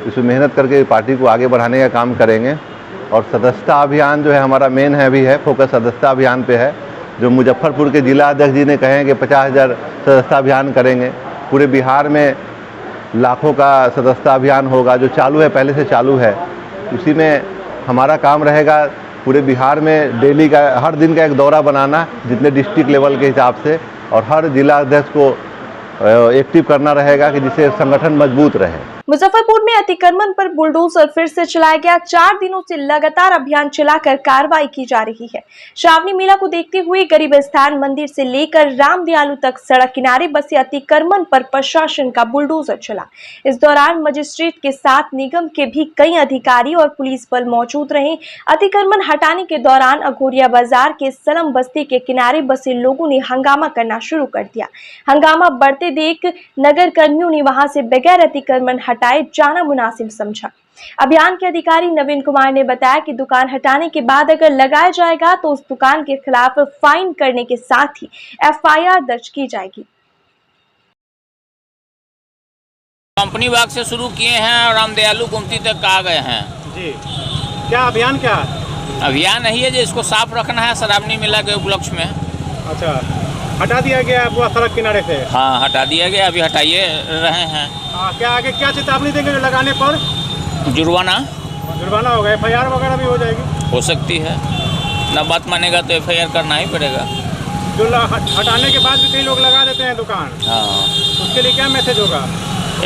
इसमें मेहनत करके पार्टी को आगे बढ़ाने का काम करेंगे। और सदस्यता अभियान जो है हमारा मेन है, अभी है फोकस सदस्यता अभियान पे है, जो मुजफ्फरपुर के जिला अध्यक्ष जी ने कहे हैं कि 50,000 सदस्यता अभियान करेंगे। पूरे बिहार में लाखों का सदस्यता अभियान होगा, जो चालू है, पहले से चालू है। उसी में हमारा काम रहेगा पूरे बिहार में डेली का, हर दिन का एक दौरा बनाना जितने डिस्ट्रिक्ट लेवल के हिसाब से, और हर जिला अध्यक्ष को एक्टिव करना रहेगा कि जिससे संगठन मजबूत रहे। मुजफ्फरपुर में अतिक्रमण पर बुलडोजर फिर से चलाया गया। 4 दिनों से लगातार अभियान चलाकर कार्रवाई की जा रही है। श्रावणी मेला को देखते हुए गरीब स्थान मंदिर से लेकर राम दयालु तक सड़क किनारे बसे अतिक्रमण पर प्रशासन का बुलडोजर चला। इस दौरान मजिस्ट्रेट के साथ निगम के भी कई अधिकारी और पुलिस बल मौजूद रहे। अतिक्रमण हटाने के दौरान अघोरिया बाजार के सलम बस्ती के किनारे बसे लोगों ने हंगामा करना शुरू कर दिया। हंगामा बढ़ते देख नगर कर्मियों ने वहां से बगैर अतिक्रमण हटाए जाना मुनासिब समझा। अभियान के अधिकारी नवीन कुमार ने बताया कि दुकान हटाने के बाद अगर लगाया जाएगा तो उस दुकान के खिलाफ फाइन करने के साथ ही FIR दर्ज की जाएगी। कंपनी बाग से शुरू किए हैं और राम दयालु गुमती तक आ गए हैं जी। क्या अभियान क्या अभियान नहीं है, जो इसको साफ रखना है श्रावणी मेला के उपलक्ष्य में। अच्छा, हटा दिया गया पूरा सड़क किनारे से? हाँ, हटा दिया गया, अभी हटाइए रहे हैं। क्या आगे क्या चेतावनी देंगे जो लगाने पर? जुर्माना होगा, FIR वगैरह भी हो जाएगी? हो सकती है, ना बात मानेगा तो FIR करना ही पड़ेगा। जो हटाने के बाद भी कई लोग लगा देते हैं दुकान, हाँ, उसके लिए क्या मैसेज होगा?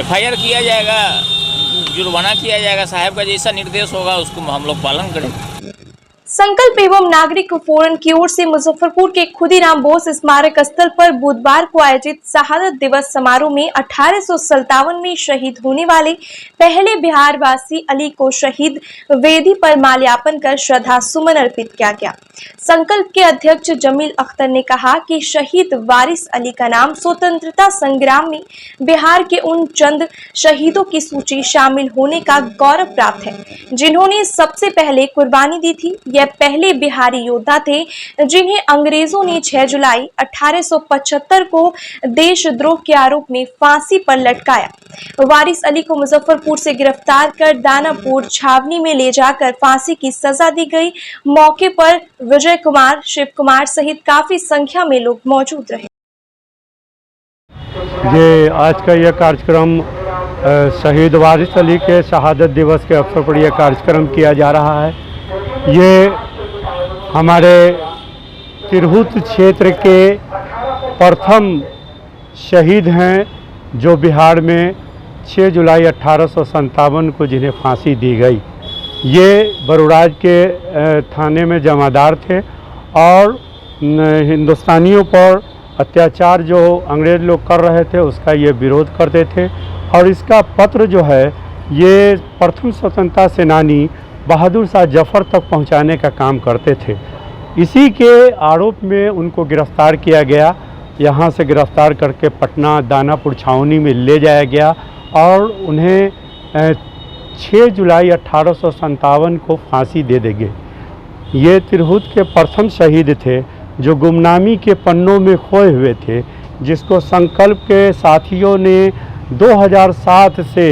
FIR किया जाएगा, जुर्माना किया जाएगा, साहब का जैसा निर्देश होगा उसको हम लोग पालन करेंगे। संकल्प एवं नागरिक फोरम की ओर से मुजफ्फरपुर के खुदीराम बोस स्मारक स्थल पर बुधवार को आयोजित शहादत दिवस समारोह में 1857 में शहीद होने वाले पहले बिहारवासी अली को शहीद वेदी पर माल्यार्पण कर श्रद्धा सुमन अर्पित किया गया। संकल्प के अध्यक्ष जमील अख्तर ने कहा कि शहीद वारिस अली का नाम स्वतंत्रता संग्राम में बिहार के उन चंद शहीदों की सूची शामिल होने का गौरव प्राप्त है जिन्होंने सबसे पहले कुर्बानी दी थी। यह पहले बिहारी योद्धा थे जिन्हें अंग्रेजों ने 6 जुलाई 1875 को देशद्रोह के आरोप में फांसी पर लटकाया। वारिस अली को मुजफ्फरपुर से गिरफ्तार कर दानापुर छावनी में ले जाकर फांसी की सजा दी गई। मौके पर विजय कुमार, शिव कुमार सहित काफी संख्या में लोग मौजूद रहे। ये आज का यह कार्यक्रम शहीद वारिस अली के शहादत दिवस के अवसर पर यह कार्यक्रम किया जा रहा है। ये हमारे तिरहुत क्षेत्र के प्रथम शहीद हैं जो बिहार में 6 जुलाई 1857 को जिन्हें फांसी दी गई। ये बरुराज के थाने में जमादार थे और हिंदुस्तानियों पर अत्याचार जो अंग्रेज लोग कर रहे थे उसका ये विरोध करते थे और इसका पत्र जो है ये प्रथम स्वतंत्रता सेनानी बहादुर शाह जफर तक पहुंचाने का काम करते थे। इसी के आरोप में उनको गिरफ्तार किया गया। यहाँ से गिरफ्तार करके पटना दानापुर छावनी में ले जाया गया और उन्हें 6 जुलाई 1857 को फांसी दे दी गई। ये तिरहुत के प्रथम शहीद थे जो गुमनामी के पन्नों में खोए हुए थे, जिसको संकल्प के साथियों ने 2007 से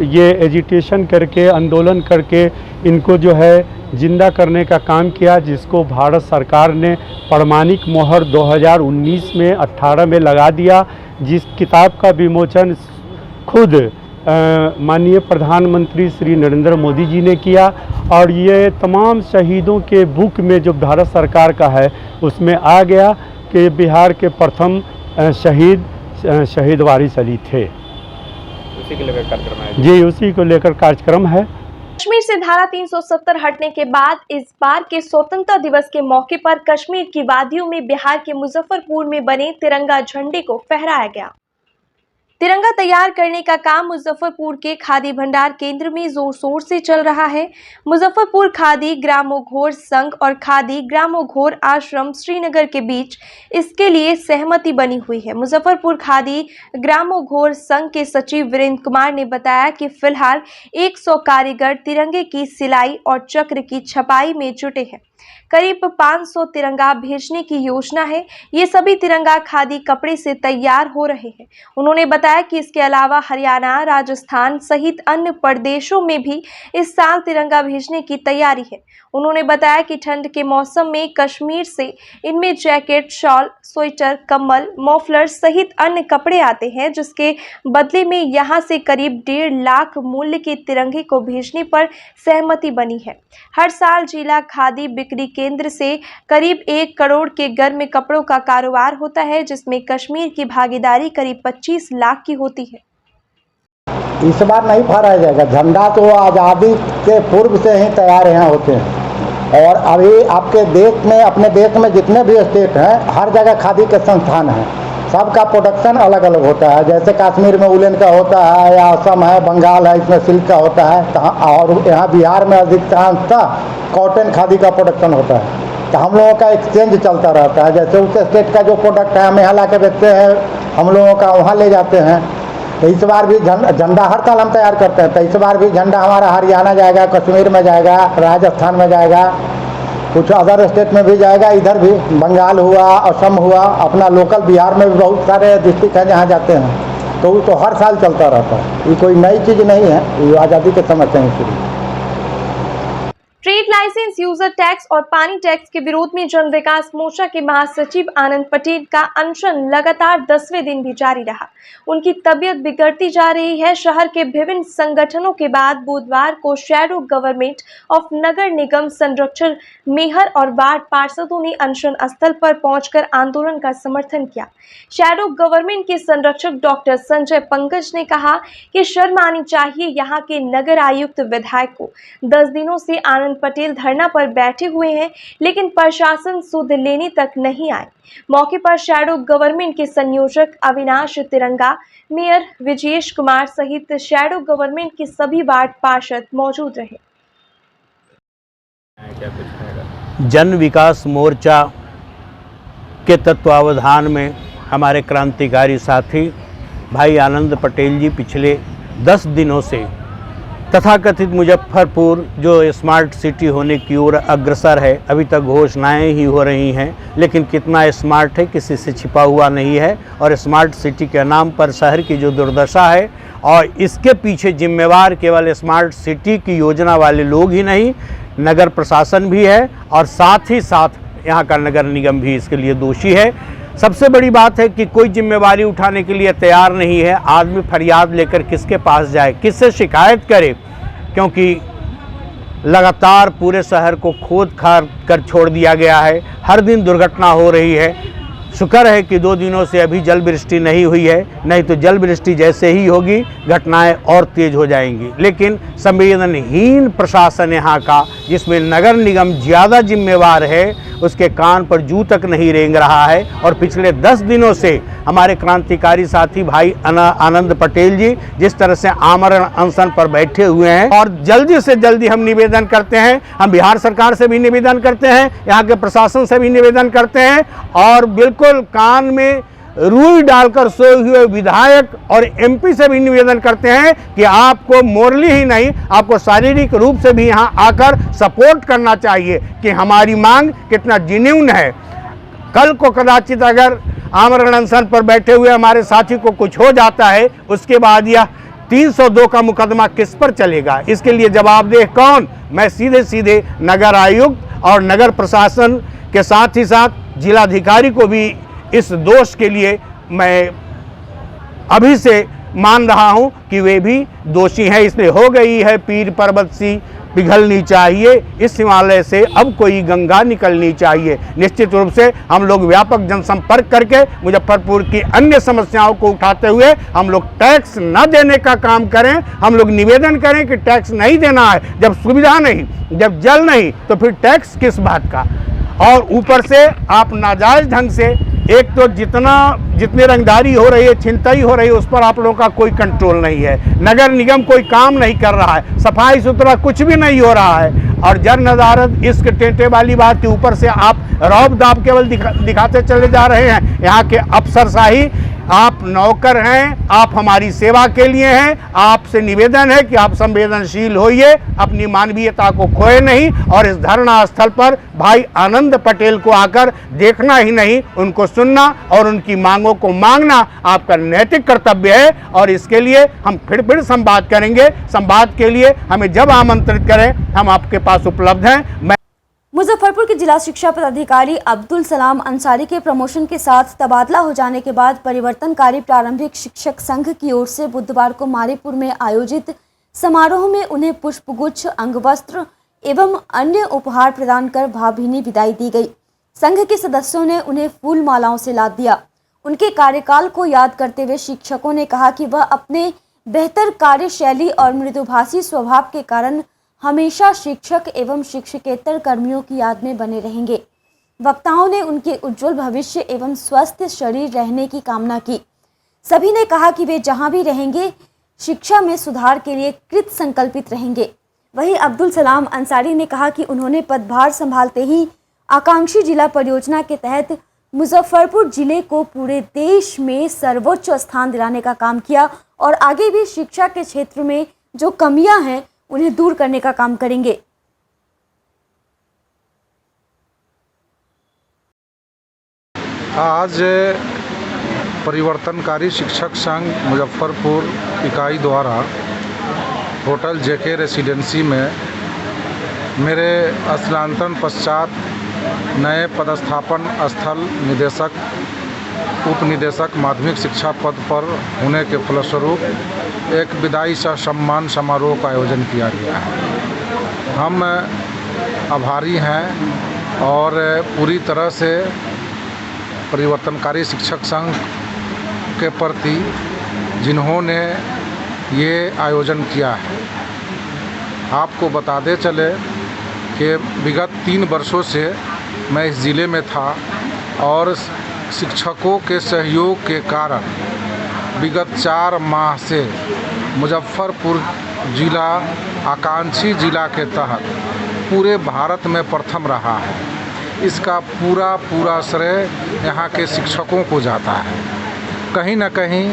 ये एजिटेशन करके आंदोलन करके इनको जो है जिंदा करने का काम किया, जिसको भारत सरकार ने प्रमाणिक मोहर 2019 में 18 में लगा दिया। जिस किताब का विमोचन खुद माननीय प्रधानमंत्री श्री नरेंद्र मोदी जी ने किया और ये तमाम शहीदों के बुक में जो भारत सरकार का है उसमें आ गया कि बिहार के प्रथम शहीद वारिस अली थे। उसी को लेकर कार्यक्रम है जी, उसी को लेकर कार्यक्रम है। कश्मीर से धारा 370 हटने के बाद इस बार के स्वतंत्रता दिवस के मौके पर कश्मीर की वादियों में बिहार के मुजफ्फरपुर में बने तिरंगा झंडे को फहराया गया। तिरंगा तैयार करने का काम मुजफ्फरपुर के खादी भंडार केंद्र में जोर शोर से चल रहा है। मुजफ्फरपुर खादी ग्रामोघोर संघ और खादी ग्रामोघोर आश्रम श्रीनगर के बीच इसके लिए सहमति बनी हुई है। मुजफ्फरपुर खादी ग्रामोघोर संघ के सचिव वीरेंद्र कुमार ने बताया कि फिलहाल 100 कारीगर तिरंगे की सिलाई और चक्र की छपाई में जुटे हैं। करीब 500 तिरंगा भेजने की योजना है। ये सभी तिरंगा खादी कपड़े से तैयार हो रहे हैं। उन्होंने बताया कि इसके अलावा हरियाणा, राजस्थान सहित अन्य प्रदेशों में भी इस साल तिरंगा भेजने की तैयारी है। उन्होंने बताया कि ठंड के मौसम में कश्मीर से इनमें जैकेट, शॉल, स्वेटर, कम्बल, मफलर सहित अन्य कपड़े आते हैं, जिसके बदले में यहां से करीब 1.5 लाख मूल्य के तिरंगे को भेजने पर सहमति बनी है। हर साल जिला खादी बिक्री केंद्र से करीब 1 करोड़ के घर में कपड़ों का कारोबार होता है, जिसमें कश्मीर की भागीदारी करीब 25 लाख की होती है। इस बार नहीं फहराया जाएगा। झंडा तो आज़ादी के पूर्व से ही तैयार यहाँ होते हैं और अभी आपके देश में, अपने देश में जितने भी स्टेट हैं हर जगह खादी के संस्थान हैं। सबका प्रोडक्शन अलग अलग होता है। जैसे कश्मीर में उलन का होता है या असम है, बंगाल है, इसमें सिल्क का होता है और यहाँ बिहार में अधिकांशतः कॉटन खादी का प्रोडक्शन होता है। तो हम लोगों का एक्सचेंज चलता रहता है। जैसे उस स्टेट का जो प्रोडक्ट है हम यहाँ ला के बेचते हैं, हम लोगों का वहाँ ले जाते हैं। तो इस बार भी झंडा हर साल हम तैयार करते हैं। तो इस बार भी झंडा हमारा हरियाणा जाएगा, कश्मीर में जाएगा, राजस्थान में जाएगा, कुछ अदर स्टेट में भी जाएगा, इधर भी बंगाल हुआ, असम हुआ, अपना लोकल बिहार में भी बहुत सारे डिस्ट्रिक्ट हैं जहाँ जाते हैं। तो हर साल चलता रहता है। ये कोई नई चीज़ नहीं है, ये आज़ादी के समय से ही शुरू। Trade line license, user tax और पानी टैक्स के विरोध में जन विकास मोर्चा के महासचिव आनंद पटेल का अनशन लगातार 10वें दिन भी जारी रहा। उनकी तबीयत बिगड़ती जा रही है। शहर के विभिन्न संगठनों के बाद बुधवार को शैडो गवर्नमेंट ऑफ नगर निगम संरक्षक, मेयर और वार्ड पार्षदों ने अनशन स्थल पर पहुंचकर आंदोलन का समर्थन किया। शैडो गवर्नमेंट के संरक्षक डॉक्टर संजय पंकज ने कहा कि शर्म आनी चाहिए यहाँ के नगर आयुक्त विधायक को। 10 दिनों से आनंद पटेल धरना पर बैठे हुए हैं, लेकिन प्रशासन सुध लेने तक नहीं आए। मौके पर शैडो गवर्नमेंट के संयोजक अविनाश तिरंगा, मेयर विजयेश कुमार सहित शैडो गवर्नमेंट के सभी वार्ड पार्षद मौजूद रहे। जन विकास मोर्चा के तत्वावधान में हमारे क्रांतिकारी साथी भाई आनंद पटेल जी पिछले 10 दिनों से तथाकथित मुजफ्फरपुर जो स्मार्ट सिटी होने की ओर अग्रसर है। अभी तक घोषणाएं ही हो रही हैं, लेकिन कितना स्मार्ट है किसी से छिपा हुआ नहीं है। और स्मार्ट सिटी के नाम पर शहर की जो दुर्दशा है और इसके पीछे जिम्मेवार केवल स्मार्ट सिटी की योजना वाले लोग ही नहीं, नगर प्रशासन भी है और साथ ही साथ यहाँ का नगर निगम भी इसके लिए दोषी है। सबसे बड़ी बात है कि कोई जिम्मेवारी उठाने के लिए तैयार नहीं है। आदमी फरियाद लेकर किसके पास जाए, किससे शिकायत करे, क्योंकि लगातार पूरे शहर को खोद खाद कर छोड़ दिया गया है। हर दिन दुर्घटना हो रही है। शुक्र है कि 2 दिनों से अभी जल वृष्टि नहीं हुई है, नहीं तो जल वृष्टि जैसे ही होगी घटनाएं और तेज हो जाएंगी। लेकिन संवेदनहीन प्रशासन यहाँ का, जिसमें नगर निगम ज़्यादा जिम्मेवार है, उसके कान पर जू तक नहीं रेंग रहा है। और पिछले 10 दिनों से हमारे क्रांतिकारी साथी भाई आनंद पटेल जी जिस तरह से आमरण अनशन पर बैठे हुए हैं, और जल्दी से जल्दी हम निवेदन करते हैं, हम बिहार सरकार से भी निवेदन करते हैं, यहाँ के प्रशासन से भी निवेदन करते हैं और बिल्कुल कान में रुई डालकर सोए हुए विधायक और एमपी से भी निवेदन करते हैं कि आपको मोरली ही नहीं, आपको शारीरिक रूप से भी यहाँ आकर सपोर्ट करना चाहिए कि हमारी मांग कितना जेन्युइन है। कल को कदाचित अगर आमरण अनशन पर बैठे हुए हमारे साथी को कुछ हो जाता है, उसके बाद यह 302 का मुकदमा किस पर चलेगा, इसके लिए जवाबदेह कौन? मैं सीधे सीधे नगर आयुक्त और नगर प्रशासन के साथ ही साथ जिलाधिकारी को भी इस दोष के लिए मैं अभी से मान रहा हूं कि वे भी दोषी हैं। इसलिए हो गई है पीर पर्वत सी पिघलनी चाहिए, इस हिमालय से अब कोई गंगा निकलनी चाहिए। निश्चित रूप से हम लोग व्यापक जनसंपर्क करके मुजफ्फरपुर की अन्य समस्याओं को उठाते हुए हम लोग टैक्स न देने का काम करें। हम लोग निवेदन करें कि टैक्स नहीं देना है। जब सुविधा नहीं, जब जल नहीं, तो फिर टैक्स किस बात का? और ऊपर से आप नाजायज ढंग से, एक तो जितनी रंगदारी हो रही है, छिनतई हो रही है, उस पर आप लोगों का कोई कंट्रोल नहीं है। नगर निगम कोई काम नहीं कर रहा है, सफाई सुथरा कुछ भी नहीं हो रहा है। और जन नज़ारत इश्क टेंटे वाली बात के ऊपर से आप रौब दाब केवल दिखाते चले जा रहे हैं। यहाँ के अफसरशाही, आप नौकर हैं, आप हमारी सेवा के लिए हैं। आपसे निवेदन है कि आप संवेदनशील होइए, अपनी मानवीयता को खोए नहीं और इस धरना स्थल पर भाई आनंद पटेल को आकर देखना ही नहीं, उनको सुनना और उनकी मांगों को मांगना आपका नैतिक कर्तव्य है। और इसके लिए हम फिर संवाद करेंगे। संवाद के लिए हमें जब आमंत्रित करें, हम आपके पास उपलब्ध हैं। मुजफ्फरपुर के जिला शिक्षा पदाधिकारी अब्दुल सलाम अंसारी के प्रमोशन के साथ तबादला हो जाने के बाद परिवर्तनकारी प्रारंभिक शिक्षक संघ की ओर से बुधवार को मारीपुर में आयोजित समारोह में उन्हें पुष्पगुच्छ, अंगवस्त्र एवं अन्य उपहार प्रदान कर भावभीनी विदाई दी गई। संघ के सदस्यों ने उन्हें फूल मालाओं से लाद दिया। उनके कार्यकाल को याद करते हुए शिक्षकों ने कहा कि वह अपने बेहतर कार्यशैली और मृदुभाषी स्वभाव के कारण हमेशा शिक्षक एवं शिक्षकेतर कर्मियों की याद में बने रहेंगे। वक्ताओं ने उनके उज्जवल भविष्य एवं स्वस्थ शरीर रहने की कामना की। सभी ने कहा कि वे जहां भी रहेंगे शिक्षा में सुधार के लिए कृत संकल्पित रहेंगे। वहीं अब्दुल सलाम अंसारी ने कहा कि उन्होंने पदभार संभालते ही आकांक्षी जिला परियोजना के तहत मुजफ्फरपुर जिले को पूरे देश में सर्वोच्च स्थान दिलाने का काम किया और आगे भी शिक्षा के क्षेत्र में जो कमियां हैं उन्हें दूर करने का काम करेंगे। आज परिवर्तनकारी शिक्षक संघ मुजफ्फरपुर इकाई द्वारा होटल जेके रेसिडेंसी में मेरे स्थानांतरण पश्चात नए पदस्थापन स्थल निदेशक, उप निदेशक माध्यमिक शिक्षा पद पर होने के फलस्वरूप एक विदाई सह सम्मान समारोह का आयोजन किया गया है। हम आभारी हैं और पूरी तरह से परिवर्तनकारी शिक्षक संघ के प्रति जिन्होंने ये आयोजन किया है। आपको बताते चले कि विगत 3 वर्षों से मैं इस ज़िले में था और शिक्षकों के सहयोग के कारण विगत 4 माह से मुजफ्फरपुर जिला आकांक्षी जिला के तहत पूरे भारत में प्रथम रहा है। इसका पूरा श्रेय यहाँ के शिक्षकों को जाता है। कहीं न कहीं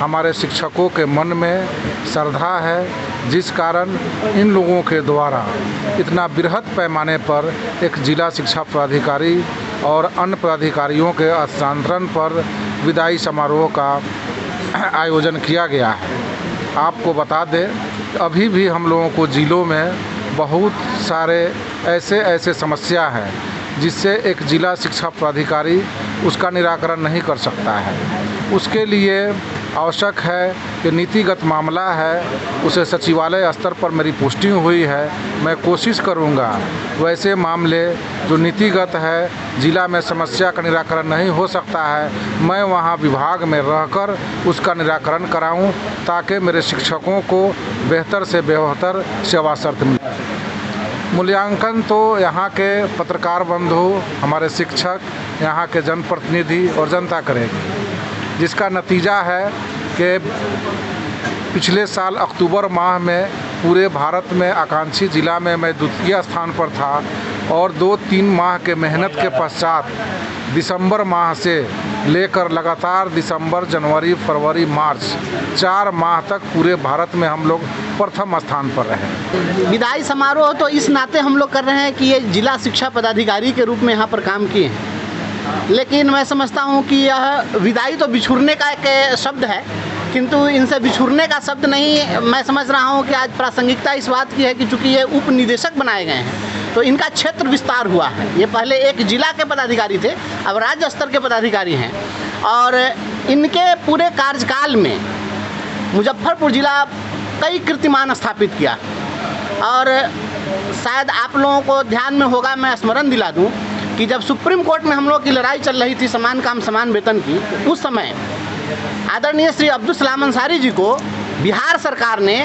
हमारे शिक्षकों के मन में श्रद्धा है, जिस कारण इन लोगों के द्वारा इतना बृहद पैमाने पर एक जिला शिक्षा पदाधिकारी और अन्य पदाधिकारियों के हस्तांतरण पर विदाई समारोह का आयोजन किया गया है। आपको बता दें, अभी भी हम लोगों को जिलों में बहुत सारे ऐसे समस्या है जिससे एक जिला शिक्षा पदाधिकारी उसका निराकरण नहीं कर सकता है। उसके लिए आवश्यक है कि नीतिगत मामला है, उसे सचिवालय स्तर पर मेरी पोस्टिंग हुई है। मैं कोशिश करूंगा वैसे मामले जो नीतिगत है, जिला में समस्या का निराकरण नहीं हो सकता है, मैं वहां विभाग में रहकर उसका निराकरण कराऊं ताकि मेरे शिक्षकों को बेहतर से बेहतर सेवा शर्त मिले। मूल्यांकन तो यहाँ के पत्रकार बंधु, हमारे शिक्षक, यहाँ के जनप्रतिनिधि और जनता करेगी, जिसका नतीजा है कि पिछले साल अक्टूबर माह में पूरे भारत में आकांक्षी जिला में मैं द्वितीय स्थान पर था और 2-3 माह के मेहनत के पश्चात दिसंबर माह से लेकर लगातार दिसंबर, जनवरी, फरवरी, मार्च 4 माह तक पूरे भारत में हम लोग प्रथम स्थान पर रहे। विदाई समारोह तो इस नाते हम लोग कर रहे हैं कि ये जिला शिक्षा पदाधिकारी के रूप में यहाँ पर काम किए हैं, लेकिन मैं समझता हूँ कि यह विदाई तो बिछुड़ने का एक शब्द है, किंतु इनसे बिछुड़ने का शब्द नहीं। मैं समझ रहा हूँ कि आज प्रासंगिकता इस बात की है कि चूँकि ये उप निदेशक बनाए गए हैं तो इनका क्षेत्र विस्तार हुआ है। ये पहले एक जिला के पदाधिकारी थे, अब राज्य स्तर के पदाधिकारी हैं और इनके पूरे कार्यकाल में मुजफ्फरपुर जिला कई कीर्तिमान स्थापित किया। और शायद आप लोगों को ध्यान में होगा, मैं स्मरण दिला दूं कि जब सुप्रीम कोर्ट में हम लोग की लड़ाई चल रही थी समान काम समान वेतन की, उस समय आदरणीय श्री अब्दुल सलाम अंसारी जी को बिहार सरकार ने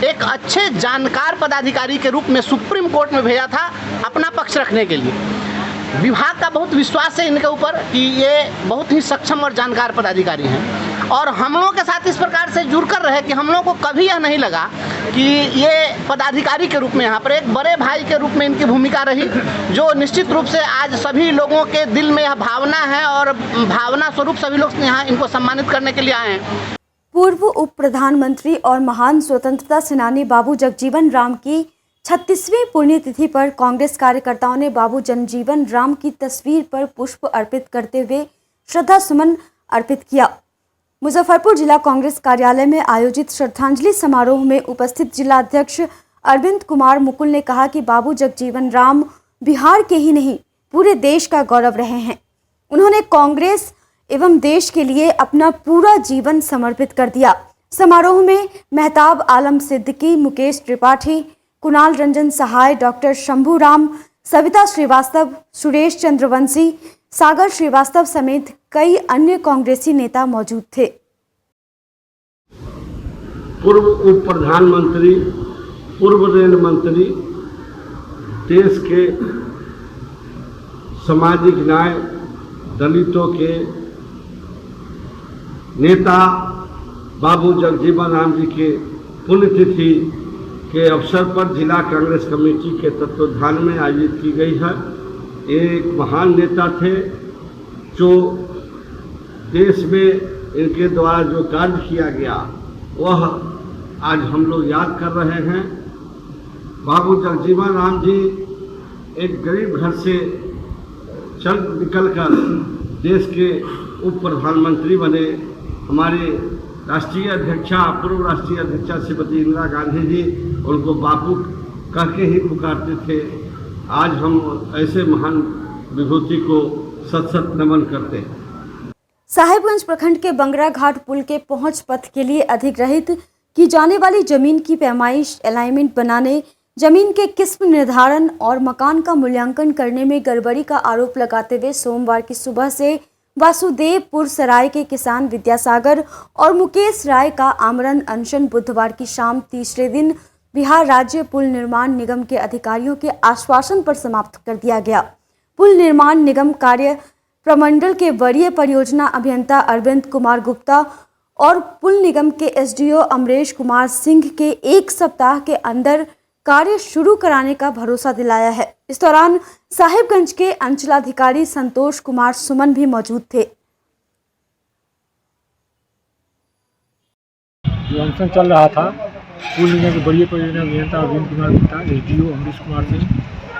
एक अच्छे जानकार पदाधिकारी के रूप में सुप्रीम कोर्ट में भेजा था अपना पक्ष रखने के लिए। विभाग का बहुत विश्वास है इनके ऊपर कि ये बहुत ही सक्षम और जानकार पदाधिकारी हैं और हम लोगों के साथ इस प्रकार से जुड़ कर रहे कि हम लोगों को कभी यह नहीं लगा कि ये पदाधिकारी के रूप में यहाँ पर एक बड़े भाई के रूप में इनकी भूमिका रही, जो निश्चित रूप से आज सभी लोगों के दिल में यह भावना है और भावना स्वरूप सभी लोग यहाँ इनको सम्मानित करने के लिए आए हैं। पूर्व उप प्रधानमंत्री और महान स्वतंत्रता सेनानी बाबू जगजीवन राम की 36वीं पुण्यतिथि पर कांग्रेस कार्यकर्ताओं ने बाबू जगजीवन राम की तस्वीर पर पुष्प अर्पित करते हुए श्रद्धा सुमन अर्पित किया। मुजफ्फरपुर जिला कांग्रेस कार्यालय में आयोजित श्रद्धांजलि समारोह में उपस्थित जिला अध्यक्ष अरविंद कुमार मुकुल ने कहा कि बाबू जगजीवन राम बिहार के ही नहीं पूरे देश का गौरव रहे हैं। उन्होंने कांग्रेस एवं देश के लिए अपना पूरा जीवन समर्पित कर दिया। समारोह में मेहताब आलम सिद्दीकी, मुकेश त्रिपाठी, कुणाल रंजन सहाय, डॉक्टर शंभू राम, सविता श्रीवास्तव, सुरेश चंद्रवंशी, सागर श्रीवास्तव समेत कई अन्य कांग्रेसी नेता मौजूद थे। पूर्व उप प्रधानमंत्री, पूर्व रेल मंत्री, देश के सामाजिक न्याय, दलितों के नेता बाबू जगजीवन राम जी के पुण्यतिथि के अवसर पर जिला कांग्रेस कमेटी के तत्वाधान में आयोजित की गई है। एक महान नेता थे जो देश में इनके द्वारा जो कार्य किया गया वह आज हम लोग याद कर रहे हैं। बाबू जगजीवन राम जी एक गरीब घर से चल निकलकर देश के उप प्रधानमंत्री बने। हमारे राष्ट्रीय अध्यक्षा, पूर्व राष्ट्रीय अध्यक्षा श्रीमती इंदिरा गांधी जी उनको बापू कह के ही पुकारते थे। आज हम ऐसे महान विभूति को सत सत नमन करते हैं। साहेबगंज प्रखंड के बंगरा घाट पुल के पहुंच पथ के लिए अधिग्रहित की जाने वाली जमीन की पैमाइश, अलाइनमेंट बनाने, जमीन के किस्म निर्धारण और मकान का मूल्यांकन करने में गड़बड़ी का आरोप लगाते हुए सोमवार की सुबह से वासुदेवपुर सराय के किसान विद्यासागर और मुकेश राय का आमरण अनशन बुधवार की शाम तीसरे दिन बिहार राज्य पुल निर्माण निगम के अधिकारियों के आश्वासन पर समाप्त कर दिया गया। पुल निर्माण निगम कार्य प्रमंडल के वरीय परियोजना अभियंता अरविंद कुमार गुप्ता और पुल निगम के एसडीओ अमरेश कुमार सिंह के एक सप्ताह के अंदर कार्य शुरू कराने का भरोसा दिलाया है। इस दौरान साहिबगंज के अंचलाधिकारी संतोष कुमार सुमन भी मौजूद थे। जो अनशन चल रहा था, पुल निगम के वरीय परियोजना अभियंता अरविंद कुमार गुप्ता, एसडीओ अमरेश कुमार सिंह,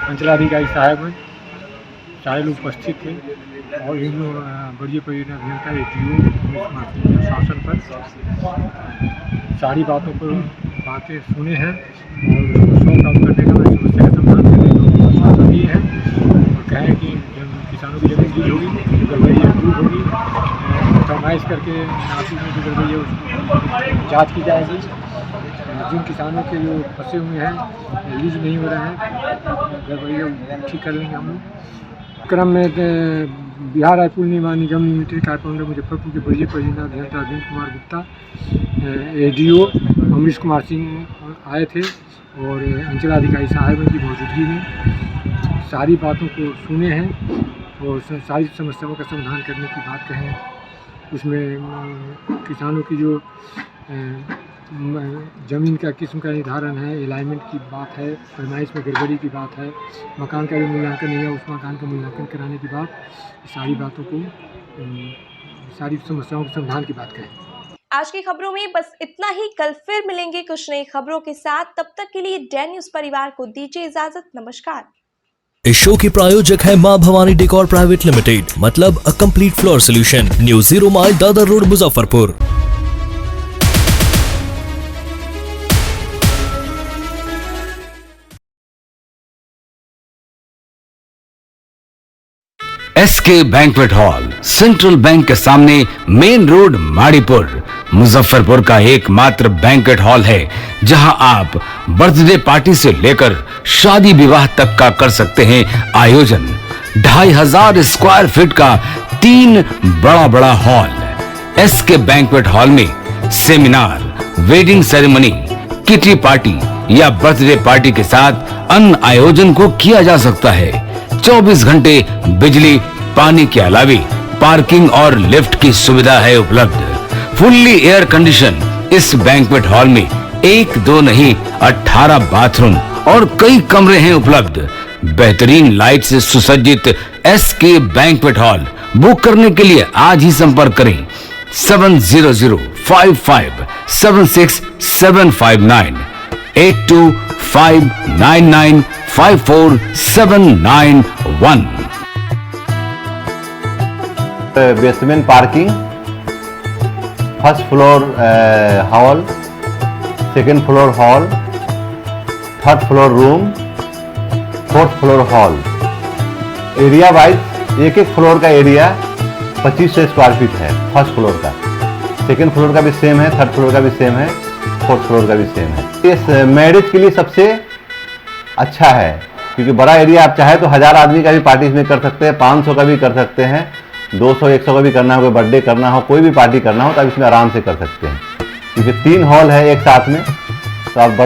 अंचलाधिकारी साहिबगंज, सारे लोग उपस्थित थे और इन वरीय परियोजना अभियंता एसडीओ अमरेश कुमार सिंह के शासन पर सारी बातें सुने हैं और उसको काम करने का, समस्या का समाधान करने का आश्वासन दिए हैं और कहें कि किसानों की जमीन डील होगी, गड़बड़ी दूर होगी, फरमाइश करके नापी में जो गड़बड़ी है उसकी जाँच की जाएगी। जिन किसानों के जो फंसे हुए हैं, लीज नहीं हो रहे हैं, गड़बड़ी ठीक कर लेंगे हम लोग। क्रम में बिहार राज्य पुल निर्माण निगम लिमिटेड कारपोरेटर मुजफ्फरपुर के वरीय परियोजना अभियंता अरविंद कुमार गुप्ता, एडीओ अमरीश कुमार सिंह आए थे और अंचलाधिकारी साहिबगंज की मौजूदगी में सारी बातों को सुने हैं और सारी समस्याओं का समाधान करने की बात कहें। उसमें किसानों की जो ज़मीन का किस्म का निर्धारण है, अलाइनमेंट की बात है, पैमाइश में गड़बड़ी की बात है, मकान का भी मूल्यांकन नहीं है, उस मकान का मूल्यांकन कराने की बात, सारी बातों को, सारी समस्याओं के समाधान की बात कहें। आज की खबरों में बस इतना ही। कल फिर मिलेंगे कुछ नई खबरों के साथ। तब तक के लिए डैन न्यूज़ परिवार को दीजिए इजाजत। नमस्कार। इस शो के प्रायोजक है मां भवानी डेकोर प्राइवेट लिमिटेड, मतलब a complete floor solution, new 0 mile Dadar road, Muzaffarpur. SK banquet hall, central bank के सामने, मेन रोड, माड़ीपुर, मुजफ्फरपुर का एकमात्र बैंक्वेट हॉल है जहां आप बर्थडे पार्टी से लेकर शादी विवाह तक का कर सकते हैं आयोजन। 2500 स्क्वायर फीट का 3 बड़ा हॉल। एसके बैंक्वेट हॉल में seminar, wedding ceremony, kitty party या बर्थडे पार्टी के साथ अन्य आयोजन को किया जा सकता है। 24 घंटे बिजली पानी के अलावे पार्किंग और लिफ्ट की सुविधा है उपलब्ध। फुल्ली एयर कंडीशन इस बैंक्वेट हॉल में 1, 2 नहीं 18 बाथरूम और कई कमरे हैं उपलब्ध। बेहतरीन लाइट से सुसज्जित एसके बैंक्वेट हॉल बुक करने के लिए आज ही संपर्क करें 7005576759 8259954791। Basement parking, first floor hall, second floor hall, third floor room, fourth floor hall. Area wise एक फ्लोर का एरिया 2500 स्क्वायर फीट है फर्स्ट फ्लोर का, सेकेंड फ्लोर का भी सेम है, थर्ड फ्लोर का भी सेम है, फोर्थ फ्लोर का भी सेम है। इस मैरिज के लिए सबसे अच्छा है क्योंकि बड़ा एरिया, आप चाहे तो 1000 आदमी का भी पार्टी इसमें कर सकते हैं, 500 का भी कर सकते हैं, 200-100 का भी करना हो, कोई बर्थडे करना हो, कोई भी पार्टी करना हो तो आप इसमें आराम से कर सकते हैं क्योंकि 3 हॉल है एक साथ में, तो आप बड़ा